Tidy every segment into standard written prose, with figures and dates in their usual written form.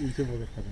İyice balık kadar.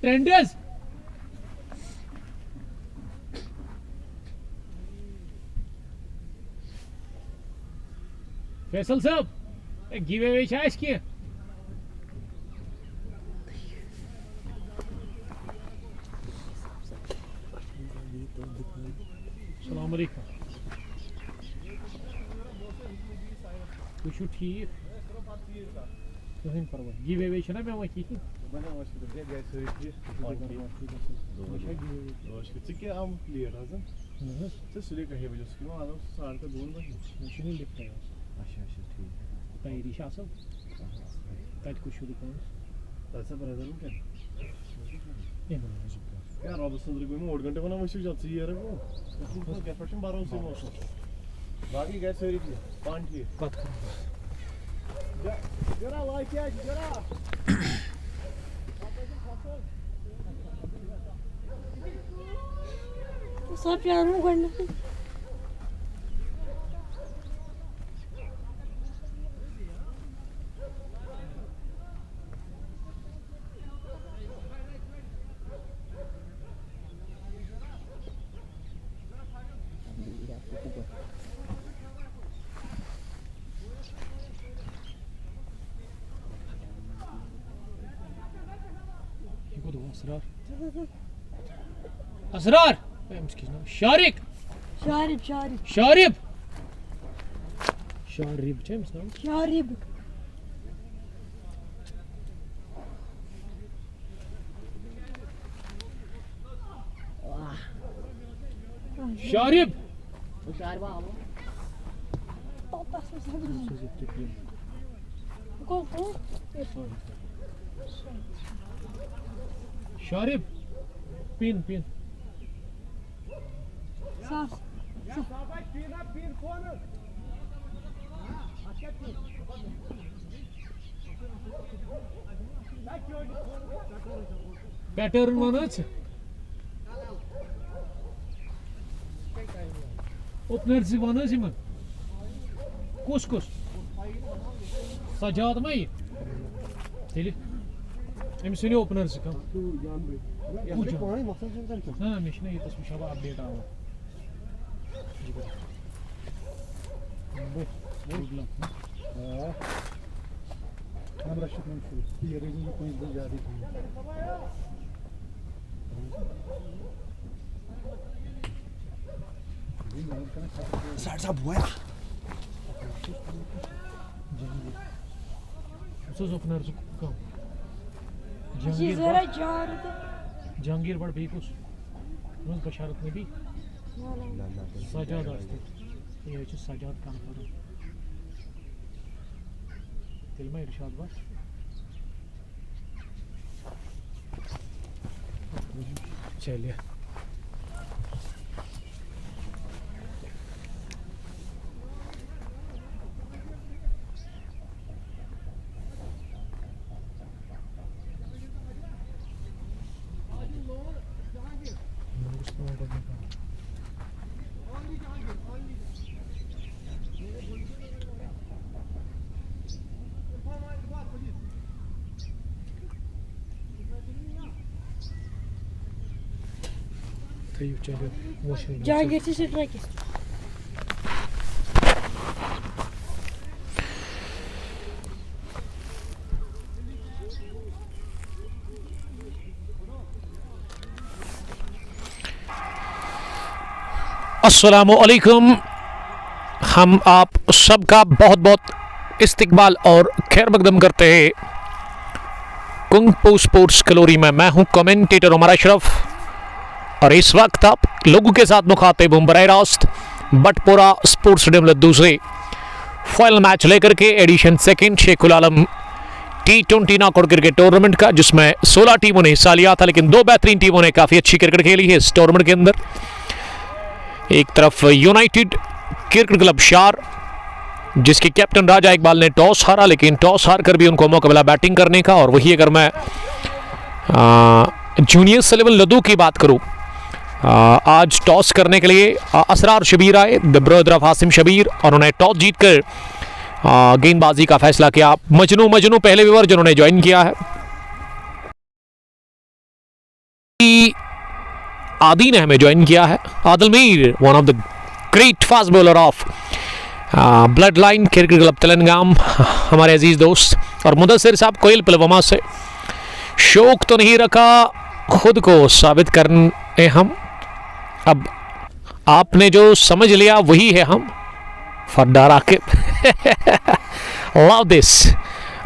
ट्रेंडर्स Faisal साहब giveaway वे कह अस्सलाम वालेकुम तुम ठीक कहीं परवाह गिवे वे ना मैं कहीं Ține am clear azi. Ce să le că he văzut că am să arată două bani. Nu știu de ce. Așa, ठीक. Păi rișa Cât cu șuri cum? Dar să brăză nu că. E nu mă zic. Chiar rob să drăgoi mă organte până mă știu ce ți ieri mă. Nu că facem barou să mă. Bagi gel söyledi. Banki. Bak. Göra like ya, göra. सब प्यार करना Asrar. Asrar. Şarip. Şarip şarip Şarip. Şarip değil mi? şarip Şarip. şarip abi Tatlısı sen Söz ettik ya. Korku Şarip. Pin pin साफ pattern वनच opener से वनच Yemen कुस कुस सजाद मई तेली Amish one opener से कम हाँ मे ये तस वो अपडेट आवा ओपनर से कम जरा जार जहांगीर बड़ बेकुस बशारत नबी सजाद ये सजाद काम कर तिलमा इरशाद बस चलिए चलिए वॉशिंग जहांगीर से स्ट्राइक अस्सलामुअलैकुम। हम आप सबका बहुत बहुत इस्तकबाल और खैर मकदम करते हैं कुंग पू स्पोर्ट्स कलोरी में। मैं हूं कमेंटेटर उमर अशरफ और इस वक्त आप लोगों के साथ मुखातिब हूं बराह रास्त बटपुरा स्पोर्ट्स स्टेडियम लद्दू से फाइनल मैच लेकर के एडिशन सेकंड शेखुल Alam T20 knockout cricket tournament का, जिसमें 16 टीमों ने हिस्सा लिया था, लेकिन 2 बेहतरीन टीमों ने काफ़ी अच्छी क्रिकेट खेली है इस टूर्नामेंट के अंदर। एक तरफ यूनाइटेड क्रिकेट क्लब शार, जिसके कैप्टन राजा इकबाल ने टॉस हारा, लेकिन टॉस हार कर भी उनको मौका मिला बैटिंग करने का। और वही अगर मैं जूनियर 11 लद्दू की बात करूं, आज टॉस करने के लिए असरार शबीर आए, the brother of Hasim Shabir, और उन्होंने टॉस जीतकर गेंदबाजी का फैसला किया। मजनू पहले व्यूअर जिन्होंने ज्वाइन किया है, आदि ने हमें ज्वाइन किया है। Adil Mir, one of the great fast bowler of Blood Line Cricket Club Telangana, हमारे अजीज दोस्त। और मुदस्सिर साहब कोयल पुलवामा से। शौक तो नहीं रखा, खुद को साबित करने हम, अब आपने जो समझ लिया वही है हम। फड्डा राकिब, लव दिस।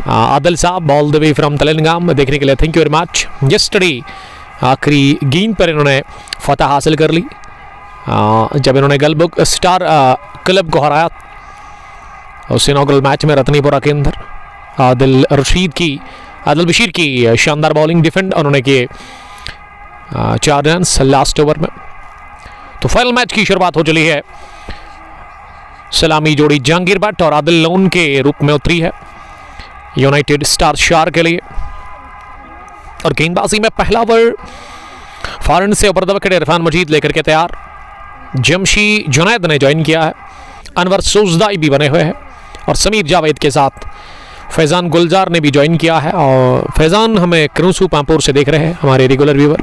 आदिल साहब ऑल द वे फ्रॉम तेलंगाम देखने के लिए thank you very much. Yesterday आखिरी गेंद पर इन्होंने फतह हासिल कर ली जब इन्होंने गलबुक स्टार क्लब को हराया उस इनॉग्रल मैच में रतनीपुरा के अंदर। आदिल बशीर की शानदार बॉलिंग डिफेंड उन्होंने किए 4 रन लास्ट ओवर में। तो फाइनल मैच की शुरुआत हो चली है। सलामी जोड़ी जहांगीर भट्ट और आदिल लोन के रूप में उतरी है यूनाइटेड स्टार शार के लिए। और गेंदबाजी में पहला ओवर फॉरन से ऊपर दबकर इरफान मजीद लेकर के तैयार। जमशी जुनैद ने ज्वाइन किया है, अनवर सोजदाई भी बने हुए हैं, और समीर जावेद के साथ फैज़ान गुलजार ने भी ज्वाइन किया है। और फैज़ान हमें क्रूसू पामपुर से देख रहे हैं, हमारे रेगुलर व्यूवर।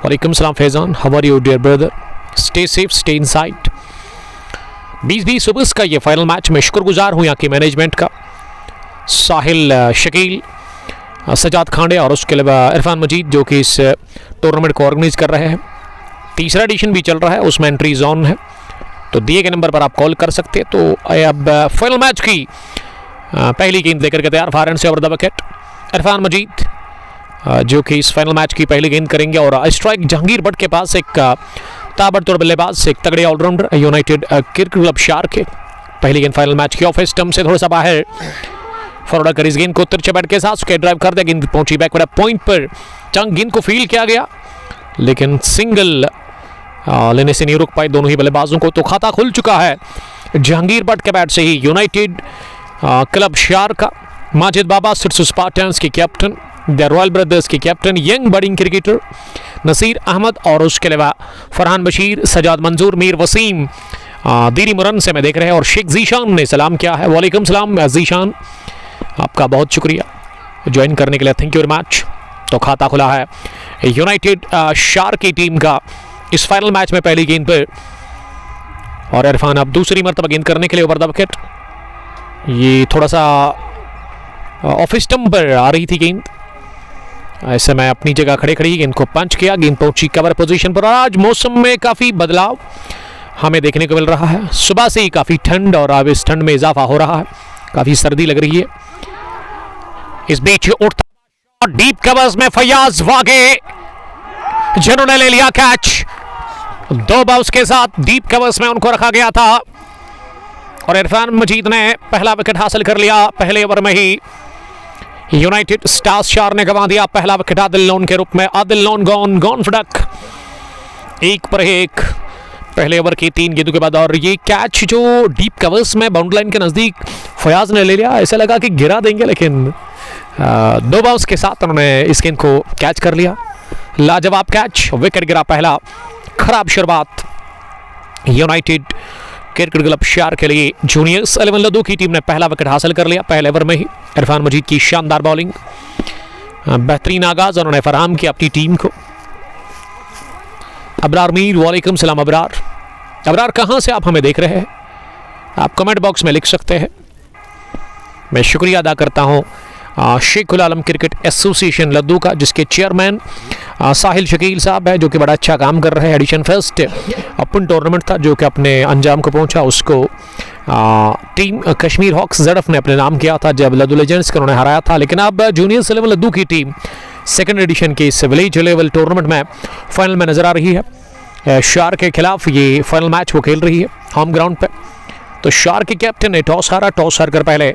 वालेकुम सलाम Faizan, how are you dear brother, stay safe, stay inside. 20-20 overs का ये फाइनल मैच में शुक्रगुजार हूँ यहाँ की मैनेजमेंट का, साहिल शकील, सजाद खांडे और उसके अलावा इरफान मजीद, जो कि इस टूर्नामेंट को ऑर्गेनाइज कर रहे हैं। तीसरा एडिशन भी चल रहा है, उसमें एंट्री जोन है, तो दिए गए नंबर पर आप कॉल कर सकते हैं। तो अब फाइनल मैच की पहली गेंद लेकर के तैयार, फारन से ओवर द विकेट इरफान मजीद, जो कि इस फाइनल मैच की पहली गेंद करेंगे। और स्ट्राइक जहांगीर भट्ट के पास एक ताबड़तोड़ बल्लेबाज, एक तगड़े ऑलराउंडर यूनाइटेड क्रिकेट क्लब शार के। पहली गेंद फाइनल मैच की ऑफ स्टंप से थोड़ा सा बाहर, फॉरवर्ड कर इस गेंद को तिरछे बैट के साथ उसके ड्राइव कर दिया, गेंद पहुंची बैकवर्ड पॉइंट पर। चंग गेंद को फील्ड किया गया, लेकिन सिंगल लेने से नहीं रुक पाए दोनों ही बल्लेबाजों को। तो खाता खुल चुका है जहांगीर भट्ट के बैट से ही। यूनाइटेड क्लब शार का माजिद बाबा सिरसू स्पार्टन्स के कैप्टन, द रॉयल ब्रदर्स के captain, young budding cricketer Nasir Ahmad और उसके अलावा फरहान बशीर, सजाद मंजूर, मीर वसीम दीरी मुरन से मैं देख रहे हैं। और शेख जीशान ने सलाम किया है। वालेकुम सलाम जीशान, आपका बहुत शुक्रिया ज्वाइन करने के लिए, थैंक यू वेरी मच। तो खाता खुला है यूनाइटेड शार की टीम का इस फाइनल मैच में पहली गेंद पर। और इरफान अब दूसरी मरतबा गेंद करने के लिए ओवर द विकेट। ये थोड़ा सा ऑफ स्टंप पर आ रही थी गेंद, ऐसे मैं अपनी जगह खड़े खड़ी गेंद को पंच किया, गेंद पहुंची कवर पोजीशन पर। आज मौसम में काफ़ी बदलाव हमें देखने को मिल रहा है। सुबह से ही काफ़ी ठंड और अब इस ठंड में इजाफा हो रहा है, काफ़ी सर्दी लग रही है। इस बीच उठता डीप कवर्स में फयाज वागे जिन्होंने ले लिया कैच। 2 बाउंस के साथ डीप कवर्स में उनको रखा गया था और इरफान मजीद ने पहला विकेट हासिल कर लिया पहले ओवर में ही। यूनाइटेड स्टार्स शार ने गंवा दिया पहला विकेट आदिल लोन के रूप में। आदिल लोन गॉन फड़क 1 पर 1 पहले ओवर की 3 गेंदों के बाद। और ये कैच जो डीप कवर्स में बाउंड्री लाइन के नज़दीक फयाज ने ले लिया, ऐसा लगा कि गिरा देंगे, लेकिन 2 बाउंस के साथ उन्होंने इस गेंद को कैच कर लिया। लाजवाब कैच, विकेट गिरा पहला। खराब शुरुआत यूनाइटेड क्रिकेट क्लब शार के लिए। जूनियर्स 11 लद्दू की टीम ने पहला विकेट हासिल कर लिया पहले ओवर में ही। इरफान मजीद की शानदार बॉलिंग, बेहतरीन आगाज उन्होंने फराहम किया अपनी टीम को। अबरार मीर, वालेकुम सलाम अबरार। अबरार कहाँ से आप हमें देख रहे हैं, आप कमेंट बॉक्स में लिख सकते हैं। मैं शुक्रिया अदा करता हूँ शेख उल आलम क्रिकेट एसोसिएशन लद्दू का, जिसके चेयरमैन साहिल शकील साहब है, जो कि बड़ा अच्छा काम कर रहे हैं। एडिशन फर्स्ट ओपन टूर्नामेंट था जो कि अपने अंजाम को पहुंचा, उसको टीम कश्मीर हॉक्स ZF ने अपने नाम किया था जब लद्दू लेजेंड्स को उन्होंने हराया था। लेकिन अब जूनियर्स 11 लद्दू की टीम सेकंड एडिशन के इस विलेज लेवल टूर्नामेंट में फाइनल में नजर आ रही है। शार के खिलाफ ये फाइनल मैच वो खेल रही है होम ग्राउंड पे। तो शार के कैप्टन ने टॉस हारा, टॉस हारकर पहले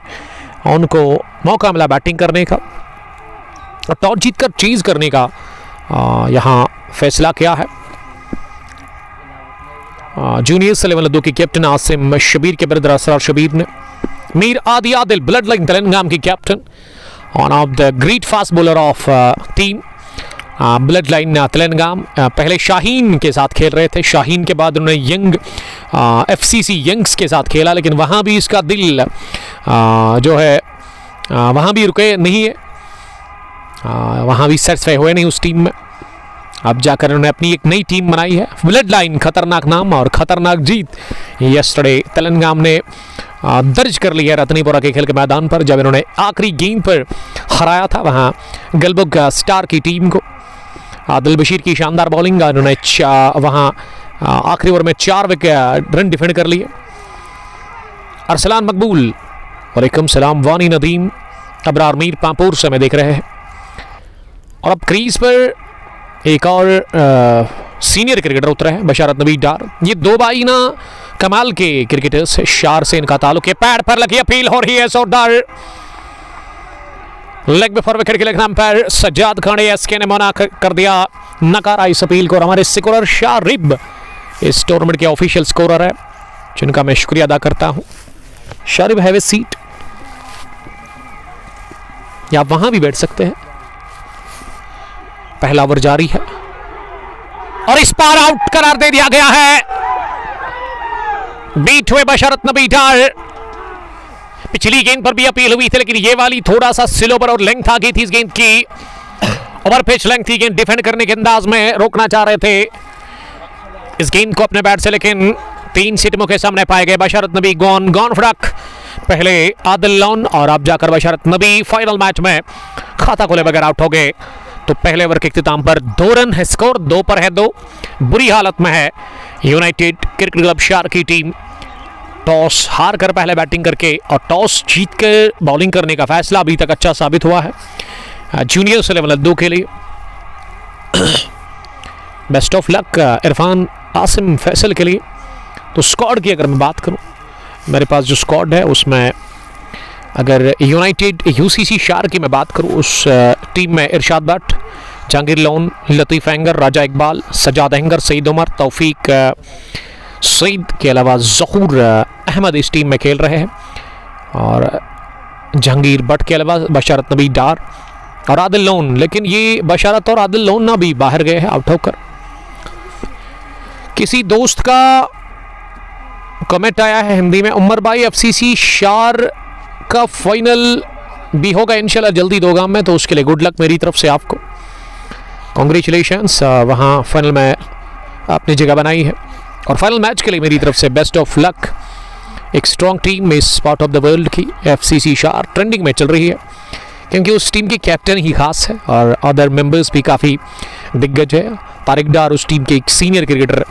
उनको मौका मिला बैटिंग करने का और टॉस जीतकर चीज करने का यहाँ फैसला किया है जूनियर्स 11 लद्दू के कैप्टन आसिम शबीर के ब्रदर असरार शबीर ने। मीर आदि आदिल, ब्लड लाइन तेलंगाना की captain, one of the great fast bowler of team blood line Telangana. पहले शाहीन के साथ खेल रहे थे, शाहीन के बाद उन्होंने यंग FCC यंग्स के साथ खेला, लेकिन वहाँ भी इसका दिल जो है वहाँ भी रुके नहीं है, वहाँ भी सेटिस्फाई हुए नहीं उस टीम में। अब जाकर उन्होंने अपनी एक नई टीम बनाई है, ब्लड लाइन, खतरनाक नाम और खतरनाक जीत यस्टरडे तेलंगाना ने दर्ज कर लिया रतनीपुरा के खेल के मैदान पर, जब इन्होंने आखिरी गेंद पर हराया था वहाँ गलबुग स्टार की टीम को। आदिल बशीर की शानदार बॉलिंग, उन्होंने वहाँ आखिरी ओवर में 4 रन डिफेंड कर लिए। अरसलान मकबूल, वालेकुम सलाम। वानी नदीम, अबरार मीर पांपुर से मैं देख रहे हैं। और अब क्रीज पर एक और सीनियर क्रिकेटर उतरे हैं, बशारत नबी डार। ये 2 भाई ना कमाल के क्रिकेटर्स, शार से इनका ताल्लुक है। पैड पर लगी अपील हो रही है, जोरदार लेग बिफोर विकेट के लिए अंपायर सज्जाद खाने SK ने मना कर दिया, नकारा इस अपील को। और हमारे स्कोरर शारिब इस टूर्नामेंट के ऑफिशियल स्कोरर है, जिनका मैं शुक्रिया अदा करता हूं। शारिब, हैव ए सीट, या आप वहां भी बैठ सकते हैं। पहला ओवर जारी है और इस पार आउट करार दे दिया गया है, बीट हुए बशारत नबी डार। पिछली गेंद पर भी अपील हुई थी, लेकिन ये वाली थोड़ा सा स्लो पर और लेंथ आ गई थी इस गेंद की। ओवर पिच लेंथ थी, गेंद डिफेंड करने के अंदाज में रोकना चाह रहे थे इस गेंद को अपने बैट से, लेकिन 3 सिटमों के सामने पाए गए बशारत नबी। गॉन फड़क पहले आदिल लोन और अब जाकर बशारत नबी फाइनल मैच में खाता खोले बगैर आउट हो गए। तो पहले ओवर के इख्तिताम पर 2 रन है स्कोर, 2 पर है 2। बुरी हालत में है यूनाइटेड क्रिकेट क्लब शार की टीम, टॉस हार कर पहले बैटिंग करके और टॉस जीत कर बॉलिंग करने का फैसला अभी तक अच्छा साबित हुआ है जूनियर्स 11 लद्दू के लिए। Best of luck Irfan Asim Faisal के लिए। तो स्क्वाड की अगर मैं बात करूं, मेरे पास जो स्क्वाड है उसमें अगर यूनाइटेड UCC शार की मैं बात करूं, उस टीम में इरशाद भट्ट, जहांगीर लोन, लतीफ़ एंगर, राजा इकबाल, सजाद एंगर, सईद उमर, तौफीक सईद के अलावा ज़हूर अहमद इस टीम में खेल रहे हैं। और जहांगीर बट के अलावा बशारत नबी डार और आदिल लोन, लेकिन ये बशारत और आदिल लोन ना भी बाहर गए हैं आउट होकर। किसी दोस्त का कमेंट आया है हिंदी में, उमर भाई एफसीसी शार का फाइनल भी होगा इंशाल्लाह जल्दी दोगाम में, तो उसके लिए गुड लक मेरी तरफ से आपको, कॉन्ग्रेचुलेशंस। वहाँ फाइनल में अपनी जगह बनाई है और फाइनल मैच के लिए मेरी तरफ से बेस्ट ऑफ लक। एक स्ट्रॉन्ग टीम इस पार्ट ऑफ द वर्ल्ड की एफसीसी शार ट्रेंडिंग में चल रही है, क्योंकि उस टीम की कैप्टन ही खास है और अदर मेंबर्स भी काफ़ी दिग्गज है। तारिक डार उस टीम के एक सीनियर क्रिकेटर,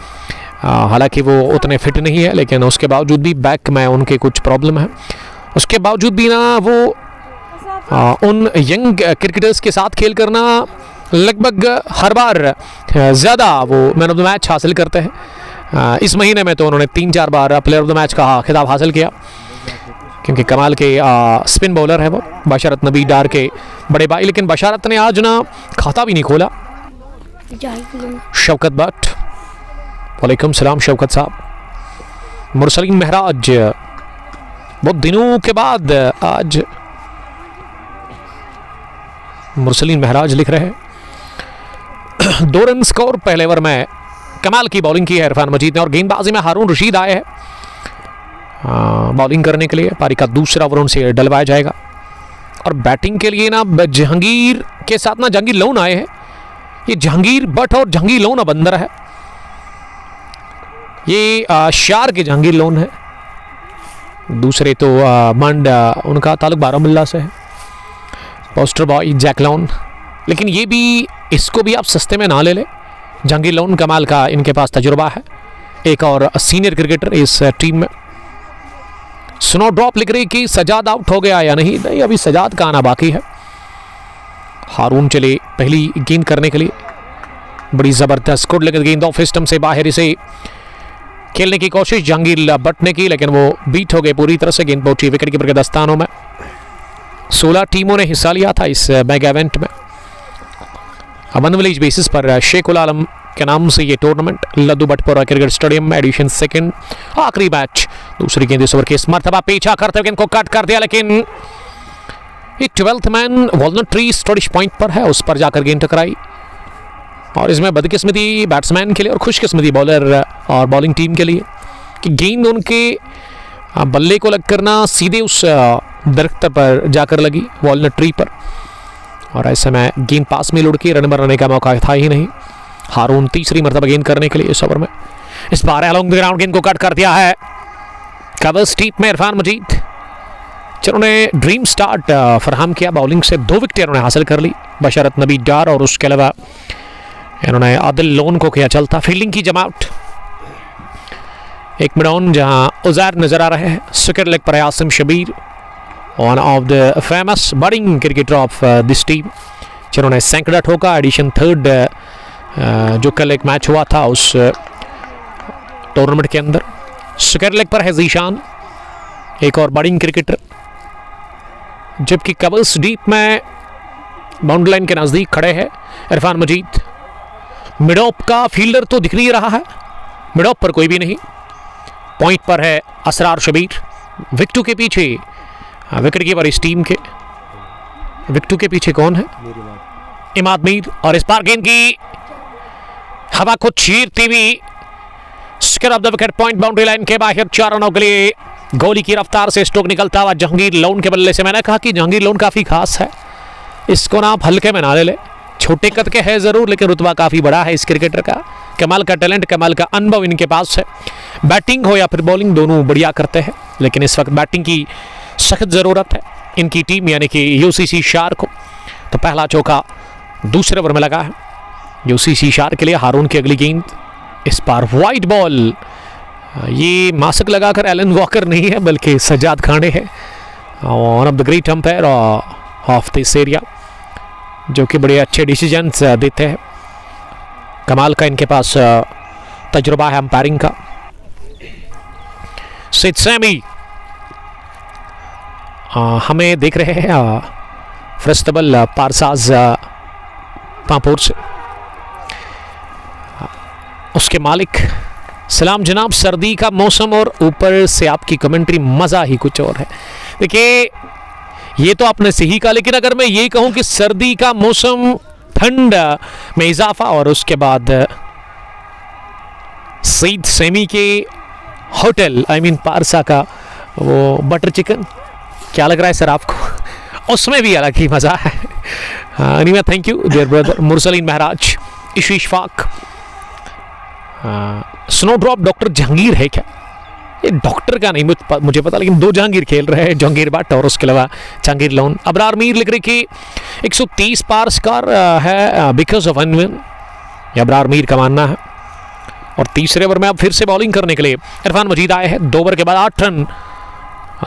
हालांकि वो उतने फिट नहीं है, लेकिन उसके बावजूद भी बैक में उनके कुछ प्रॉब्लम है, उसके बावजूद भी ना वो उन यंग क्रिकेटर्स के साथ खेल करना लगभग हर बार ज़्यादा वो मैन ऑफ द मैच हासिल करते हैं। इस महीने में तो उन्होंने 3-4 बार प्लेयर ऑफ द मैच का खिताब हासिल किया, क्योंकि कमाल के स्पिन बॉलर है वो, बशारत नबी डार के बड़े भाई। लेकिन बशारत ने आज ना खाता भी नहीं खोला। शौकत भट्ट, वालेकुम सलाम शौकत साहब। मुरसलीन महराज, बहुत दिनों के बाद आज मुरसलीन महराज लिख रहे हैं 2 रन स्कोर पहले ओवर में। कमाल की बॉलिंग की है इरफान मजीद ने और गेंदबाजी में हारून रशीद आए हैं बॉलिंग करने के लिए। पारी का दूसरा ओवर उनसे डलवाया जाएगा और बैटिंग के लिए ना जहांगीर के साथ ना जहांगीर लोन आए हैं। ये जहांगीर बट और जहांगीर लोन अब अंदर है। ये शार के जहांगीर लोन है, दूसरे तो मंड उनका ताल्लुक बारामुल्ला से है, पोस्टर बॉय जैक लोन। लेकिन ये भी, इसको भी आप सस्ते में ना ले ले। जहांगीर लोन कमाल का इनके पास तजुर्बा है, एक और सीनियर क्रिकेटर इस टीम में। स्नो ड्रॉप लिख रही कि सजाद आउट हो गया या नहीं, नहीं अभी सजाद का आना बाकी है। हारून चले पहली गेंद करने के लिए, बड़ी ज़बरदस्त गुड लेग गेंद ऑफ स्टंप से बाहर इसे खेलने की कोशिश जहांगीर बट ने की, लेकिन वो बीट हो गए पूरी तरह से। गेंद पहुंची विकेट कीपर के दस्तानों में। 16 टीमों ने हिस्सा लिया था इस मेगा इवेंट में। वन विलेज बेसिस पर शेख उल आलम के नाम से ये टूर्नामेंट लद्दू भटपुरा क्रिकेट स्टेडियम में एडिशन 2 आखिरी मैच। दूसरी गेंद इस ओवर के इस मरतबा पीछा करते हुए गेंद को कट कर दिया, लेकिन ये 12th मैन वॉलनट ट्री स्टोरिश पॉइंट पर है, उस पर जाकर गेंद टकराई और इसमें बदकिस्मती बैट्समैन के लिए और खुशकिस्मती बॉलर और बॉलिंग टीम के लिए कि गेंद उनके बल्ले को लगकर ना सीधे उस दरख्त पर जाकर लगी, वॉलनट ट्री पर, और ऐसे में गेंद पास में लुढ़की, रन बनाने का मौका था ही नहीं। हारून तीसरी मरतबा गेंद करने के लिए इस ओवर में। इस बार अलोंग द ग्राउंड गेंद को कट कर दिया है कवर स्टीप में इरफान मजीद, जिन्होंने ड्रीम स्टार्ट फराहम किया। बॉलिंग से 2 विकेटें उन्होंने हासिल कर ली, बशारत नबी डार और उसके अलावा इन्होंने आदिल लोन को किया चलता। फील्डिंग की जमावट, एक मिड ऑन जहां उजैर नजर आ रहे हैं, स्क्वायर लेग पर है Asim Shabir, one of the famous bowling cricketer of this team, जिन्होंने सैकड़ा ठोका। एडिशन 3 जो कल एक मैच हुआ था उस टूर्नामेंट के अंदर। स्क्वायर लेग पर है जीशान, एक और बॉलिंग क्रिकेटर, जबकि कवर्स डीप में बाउंड्री लाइन के नज़दीक खड़े हैं इरफान मजीद। मिड ऑफ का फील्डर तो दिख नहीं रहा है, मिड ऑफ पर कोई भी नहीं। पॉइंट पर है असरार शबीर, विकेटों के पीछे विकेट कीपर इस टीम के। विकेटों के पीछे कौन है? इमाद मीर, और इस बार गेंद की हवा को चीरती हुई square of the wicket point boundary line के बाहर 4 रनों के लिए गोली की रफ्तार से स्ट्रोक निकलता हुआ जहांगीर लोन के बल्ले से। मैंने कहा कि जहांगीर लोन काफ़ी खास है, इसको ना आप हल्के में ना ले ले। छोटे कद के है ज़रूर, लेकिन रुतबा काफ़ी बड़ा है इस क्रिकेटर का। कमाल का टैलेंट, कमाल का अनुभव इनके पास है। बैटिंग हो या फिर बॉलिंग दोनों बढ़िया करते हैं, लेकिन इस वक्त बैटिंग की सख्त ज़रूरत है इनकी टीम यानी कि यूसीसी शार को। तो पहला चौका दूसरे ओवर में लगा है यूसीसी शार के लिए। हारून की अगली गेंद, इस बार वाइड बॉल। ये मास्क लगाकर एलन वॉकर नहीं है बल्कि सजाद खाने है, one of the great umpire of this area, जो कि बड़े अच्छे डिसीजंस देते हैं। कमाल का इनके पास तजुर्बा है अंपायरिंग का। सिद सैमी हमें देख रहे हैं, फरस्तबल पारसाज पांपोर से। उसके मालिक, सलाम जनाब, सर्दी का मौसम और ऊपर से आपकी कमेंट्री मज़ा ही कुछ और है। देखिए ये तो आपने सही कहा, लेकिन अगर मैं ये कहूँ कि सर्दी का मौसम, ठंड में इजाफा और उसके बाद सईद सेमी के होटल पारसा का वो बटर चिकन, क्या लग रहा है सर आपको? उसमें भी अलग ही मज़ा है। Anyway thank you dear brother Mursaleen Maharaj, Ishu Ishfaq. Snowdrop doctor Jahangir है क्या? ये डॉक्टर का नहीं मुझे पता, लेकिन दो जहांगीर खेल रहे हैं, जहांगीर भट्ट और उसके अलावा जहांगीर लोन। अबरार मीर लिख रहे कि 130 पार स्कोर है because of Unwin, Abrar Mir का मानना है। और तीसरे ओवर में अब फिर से बॉलिंग करने के लिए इरफान मजीद आए हैं। 2 ओवर के बाद 8 रन,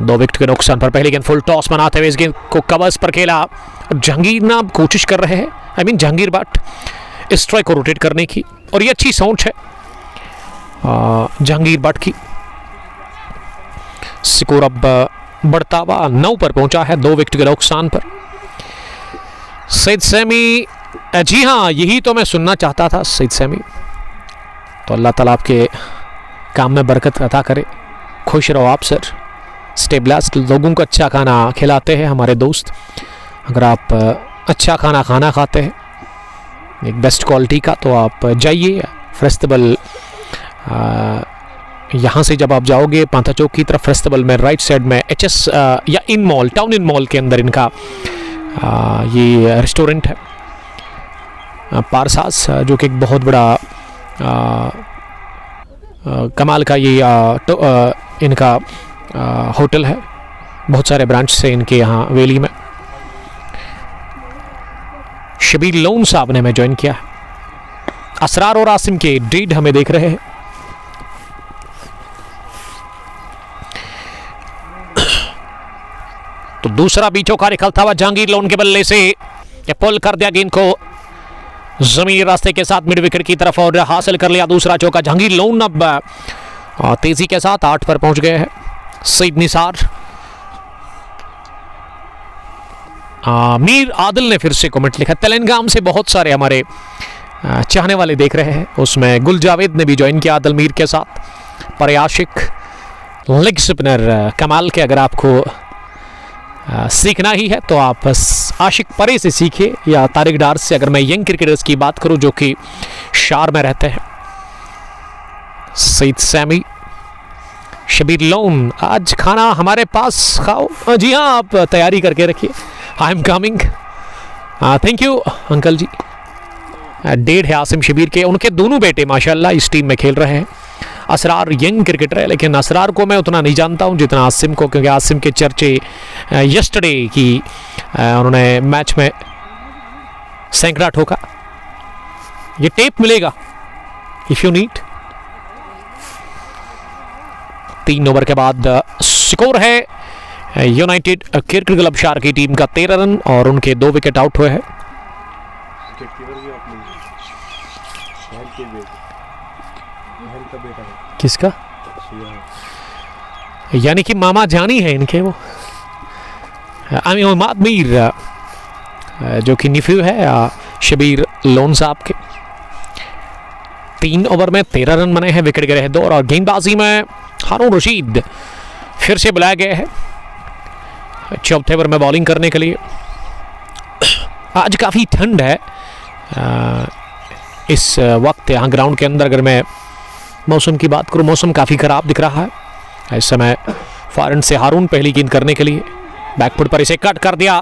2 विकेट के नुकसान पर। पहली गेंद फुल टॉस बनाते हुए इस गेंद को कवर्स पर खेला। जहांगीर ना कोशिश कर रहे हैं, जहांगीर भट्ट इस स्ट्राइक को रोटेट करने की, और ये अच्छी सोच है जहांगीर भट्ट की। स्कोर अब बढ़ता हुआ 9 पर पहुंचा है, 2 विकेट के नुकसान पर। सईद सैमी, जी हाँ यही तो मैं सुनना चाहता था सईद सैमी। तो अल्लाह ताला आपके काम में बरकत अता करे, खुश रहो आप सर। Stay blessed. लोगों को अच्छा खाना खिलाते हैं हमारे दोस्त। अगर आप अच्छा खाना खाते हैं एक बेस्ट क्वालिटी का, तो आप जाइए फेस्टिवल। यहाँ से जब आप जाओगे पांथा चौक की तरफ, फेस्टिवल में राइट साइड में HS या इन मॉल, टाउन इन मॉल के अंदर इनका ये रेस्टोरेंट है पारसास, जो कि एक बहुत बड़ा कमाल का ये इनका होटल है। बहुत सारे ब्रांच से इनके यहाँ वेली में। शबीर लोन साहब ने हमें ज्वाइन किया है। असरार और आसिम के डेड हमें देख रहे हैं। तो दूसरा बीचों का निकलता हुआ जहांगीर लोन के बल्ले से पुल कर दिया गेंद को जमीनी रास्ते के साथ मिड विकेट की तरफ और हासिल कर लिया दूसरा चौका। जहांगीर लोन अब तेजी के साथ 8 पर पहुंच गए हैं। सईद निसार, मीर आदिल ने फिर से कमेंट लिखा। तेलंगाम से बहुत सारे हमारे चाहने वाले देख रहे हैं, उसमें गुल जावेद ने भी ज्वाइन किया आदिल मीर के साथ। पर आशिक लेग स्पिनर कमाल के, अगर आपको सीखना ही है तो आप आशिक परे से सीखिए या तारिक डार से, अगर मैं यंग क्रिकेटर्स की बात करूं जो कि शार में रहते हैं। सईद सैमी, शबीर लोन, आज खाना हमारे पास खाओ। जी हाँ, आप तैयारी करके रखिए। I am coming. Thank you uncle ji. डेढ़ है आसिम शबीर के, उनके दोनों बेटे माशाल्लाह इस टीम में खेल रहे हैं। असरार यंग क्रिकेटर है, लेकिन असरार को मैं उतना नहीं जानता हूं जितना आसिम को, क्योंकि आसिम के चर्चे यस्टरडे की उन्होंने मैच में सैकड़ा ठोका। ये टेप मिलेगा इफ यू नीड। 3 ओवर के बाद स्कोर है यूनाइटेड क्रिकेट क्लब शार की टीम का 13 रन और उनके 2 विकेट आउट हुए हैं। किसका? यानी कि मामा जानी है इनके, वो अमीर मीर जो कि निफ्यू है शबीर लोन साहब के। 3 ओवर में 13 रन बने हैं, विकेट गिरे हैं 2 और गेंदबाजी में हारून रशीद फिर से बुलाया गया है चौथे ओवर में बॉलिंग करने के लिए। आज काफ़ी ठंड है इस वक्त यहाँ ग्राउंड के अंदर। अगर मैं मौसम की बात करूँ, मौसम काफ़ी ख़राब दिख रहा है इस समय। फॉरन से हारून पहली गेंद करने के लिए बैकफुट पर इसे कट कर दिया,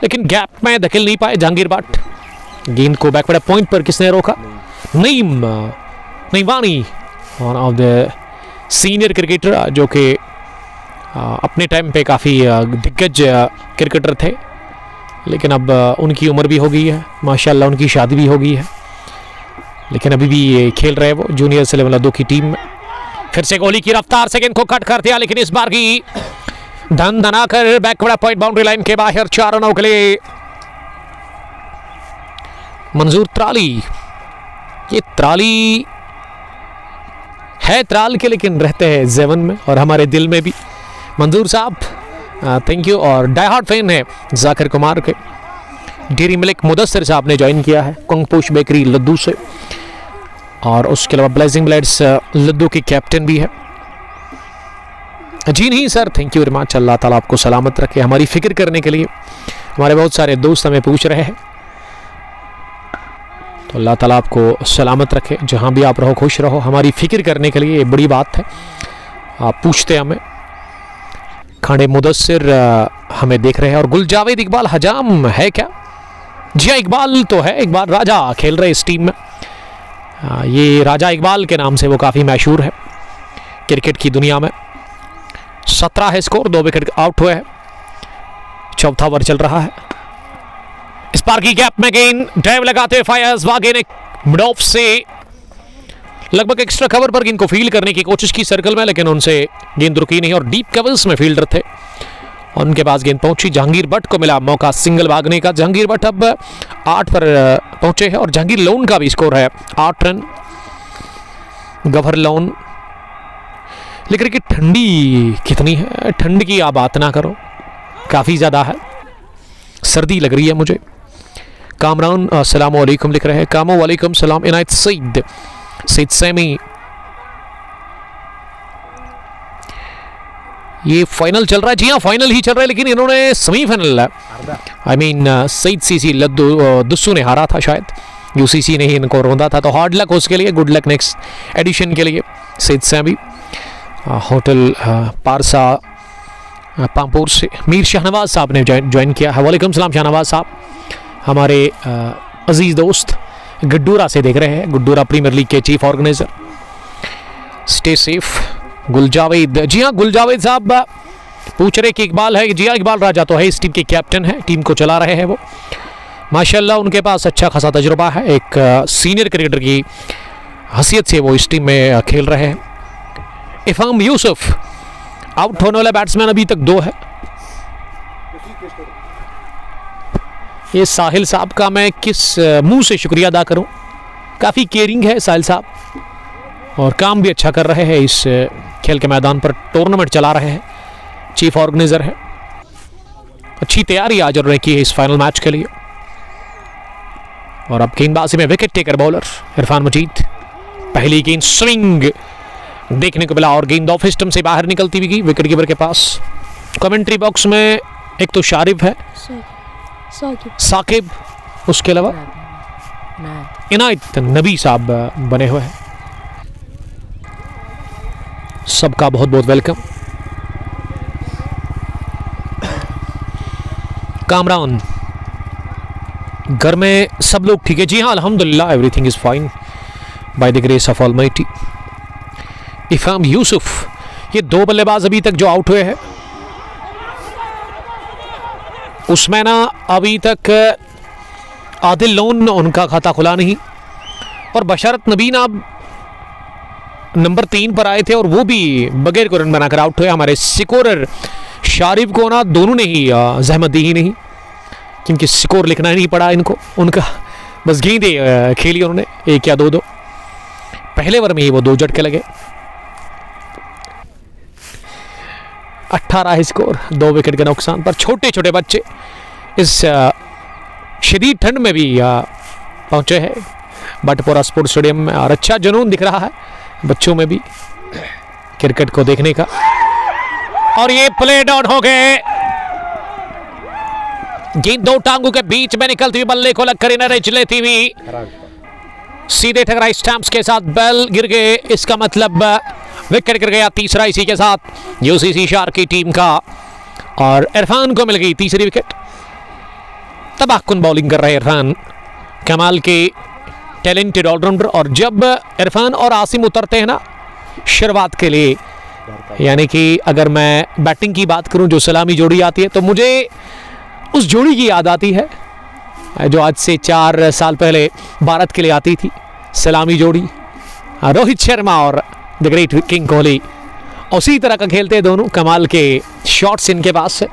लेकिन गैप में धकेल नहीं पाए जहांगीर भट्ट। गेंद को बैकफुट पॉइंट पर किसने रोका? Naimani, one of the senior cricketer जो कि अपने टाइम पे काफ़ी दिग्गज क्रिकेटर थे, लेकिन अब उनकी उम्र भी हो गई है माशाल्लाह, उनकी शादी भी हो गई है, लेकिन अभी भी ये खेल रहे हैं वो जूनियर 11 की टीम में। फिर से गोली की रफ्तार से गेंद को कट कर दिया, लेकिन इस बार की धन Dhanakar backward point boundary line के बाहर 4 रनों के लिए मंजूर त्राली। ये त्राली है त्राल के, लेकिन रहते हैं जेवन में और हमारे दिल में भी। मंजूर साहब थैंक यू, और डाई हार्ड फैन है जाकिर कुमार के। डेरी मिल्क मुदस्सिर साहब ने ज्वाइन किया है कंगपोश बेकरी लद्दू से, और उसके अलावा ब्लेजिंग ब्लेड्स लद्दू के कैप्टन भी है। जी नहीं sir, thank you very much, Allah ताला आपको सलामत रखे। हमारी फिक्र करने के लिए हमारे बहुत सारे दोस्त हमें पूछ रहे हैं, तो अल्लाह ताला आपको सलामत रखे, जहाँ भी आप रहो खुश रहो। हमारी फिक्र करने के लिए ये बड़ी बात है, आप पूछते हमें। खाने मुदस्सिर हमें देख रहे हैं, और गुलजावेद इकबाल हजाम है क्या? जी हाँ, इकबाल तो है, इकबाल राजा खेल रहे इस टीम में। ये राजा इकबाल के नाम से वो काफ़ी मशहूर है क्रिकेट की दुनिया में। 17 है स्कोर, 2 विकेट आउट हुए हैं, चौथा ओवर चल रहा है। स्पार्की गैप में गेंद ड्राइव लगाते हुए फायर्स वागे ने मिड ऑफ से लगभग एक्स्ट्रा कवर पर गेंद को फील्ड करने की कोशिश की सर्कल में, लेकिन उनसे गेंद रुकी नहीं, और डीप कवर्स में फील्डर थे, उनके पास गेंद पहुंची। जहांगीर भट्ट को मिला मौका सिंगल भागने का। जहांगीर भट्ट अब 8 पर पहुंचे हैं, और जहांगीर लोन का भी स्कोर है 8 रन। गवर लोन। लेकिन कि ठंडी कितनी है, ठंड की आप बात ना करो, काफ़ी ज़्यादा है, सर्दी लग रही है मुझे। कामरान अस्सलाम वालेकुम लिख रहे हैं। कामो वालेकुम सलाम। इनायत सईद सैमी। ये फाइनल चल रहा है, जी हाँ फाइनल ही चल रहा है, लेकिन इन्होंने सेमीफाइनल सईद सीसी दुस्सू ने हारा था शायद, यूसीसी ने ही इनको रोंदा था, तो हार्ड लक उसके लिए, गुड लक नेक्स्ट एडिशन के लिए। सईद सैमी होटल पारसा पामपुर से मीर शाहनवाज साहब ने ज्वाइन किया है। वालेकुम सलाम शाहनवाज साहब, हमारे अजीज़ दोस्त गड्डूरा से देख रहे हैं, गड्डूरा प्रीमियर लीग के chief organiser. Stay safe. Guljaved, जी हाँ गुलजावेद साहब पूछ रहे कि इकबाल है। जी हाँ इकबाल राजा तो है, इस टीम के कैप्टन है, टीम को चला रहे हैं वो माशाल्लाह, उनके पास अच्छा खासा तजुर्बा है, एक सीनियर क्रिकेटर की हैसियत से वो इस टीम में खेल रहे हैं। इफाम यूसुफ आउट होने वाला बैट्समैन अभी तक 2 है। ये साहिल साहब का मैं किस मुंह से शुक्रिया अदा करूं, काफ़ी केयरिंग है साहिल साहब, और काम भी अच्छा कर रहे हैं, इस खेल के मैदान पर टूर्नामेंट चला रहे हैं, चीफ ऑर्गेनाइजर है। अच्छी तैयारी आज उन्होंने की है इस फाइनल मैच के लिए। और अब गेंदबाजी में विकेट टेकर बॉलर इरफान मजीद, पहली गेंद स्विंग देखने को मिला, और गेंद ऑफ स्टंप से बाहर निकलती हुई विकेट कीपर के पास। कमेंट्री बॉक्स में एक तो शारिफ है, साकिब, उसके अलावा इनायत नबी साहब बने हुए हैं। सबका बहुत बहुत वेलकम। कामरान, घर में सब लोग ठीक है? जी हाँ अल्हम्दुलिल्लाह, everything is fine by the grace of almighty. इफाम यूसुफ, ये 2 बल्लेबाज अभी तक जो आउट हुए हैं, उसमें ना अभी तक आदिल लोन उनका खाता खुला नहीं, और बशरत नबीन अब नंबर 3 पर आए थे, और वो भी बगैर को रन बनाकर आउट हुए। हमारे स्कोरर शारिफ को ना दोनों ने ही जहमत दी ही नहीं, क्योंकि स्कोर लिखना ही नहीं पड़ा इनको, उनका बस गेंदें खेली उन्होंने 1 या 2। पहले ओवर में ही वो 2 झटके लगे। 18 स्कोर, 2 विकेट के नुकसान पर। छोटे छोटे बच्चे इस शदीद ठंड में भी पहुंचे हैं बटपोरा स्पोर्ट्स स्टेडियम में, और अच्छा जुनून दिख रहा है बच्चों में भी क्रिकेट को देखने का। और ये प्ले डाउन हो गए, गेंद 2 टांगों के बीच में निकलती हुई बल्ले को लगकर इन्हें रेच लेती हुई सीधे टकराई स्टैम्प्स के साथ, बैल गिर गए, इसका मतलब विकेट गिर गया तीसरा इसी के साथ यूसीसी शार्क की टीम का, और इरफान को मिल गई तीसरी विकेट। तबाहकुन बॉलिंग कर रहे इरफान, कमाल के टैलेंटेड ऑलराउंडर। और जब इरफान और आसिम उतरते हैं ना शुरुआत के लिए, यानी कि अगर मैं बैटिंग की बात करूं, जो सलामी जोड़ी आती है, तो मुझे उस जोड़ी की याद आती है जो आज से 4 साल पहले भारत के लिए आती थी, सलामी जोड़ी रोहित शर्मा और द ग्रेट किंग कोहली। उसी तरह का खेलते हैं दोनों, कमाल के शॉट्स इनके पास है,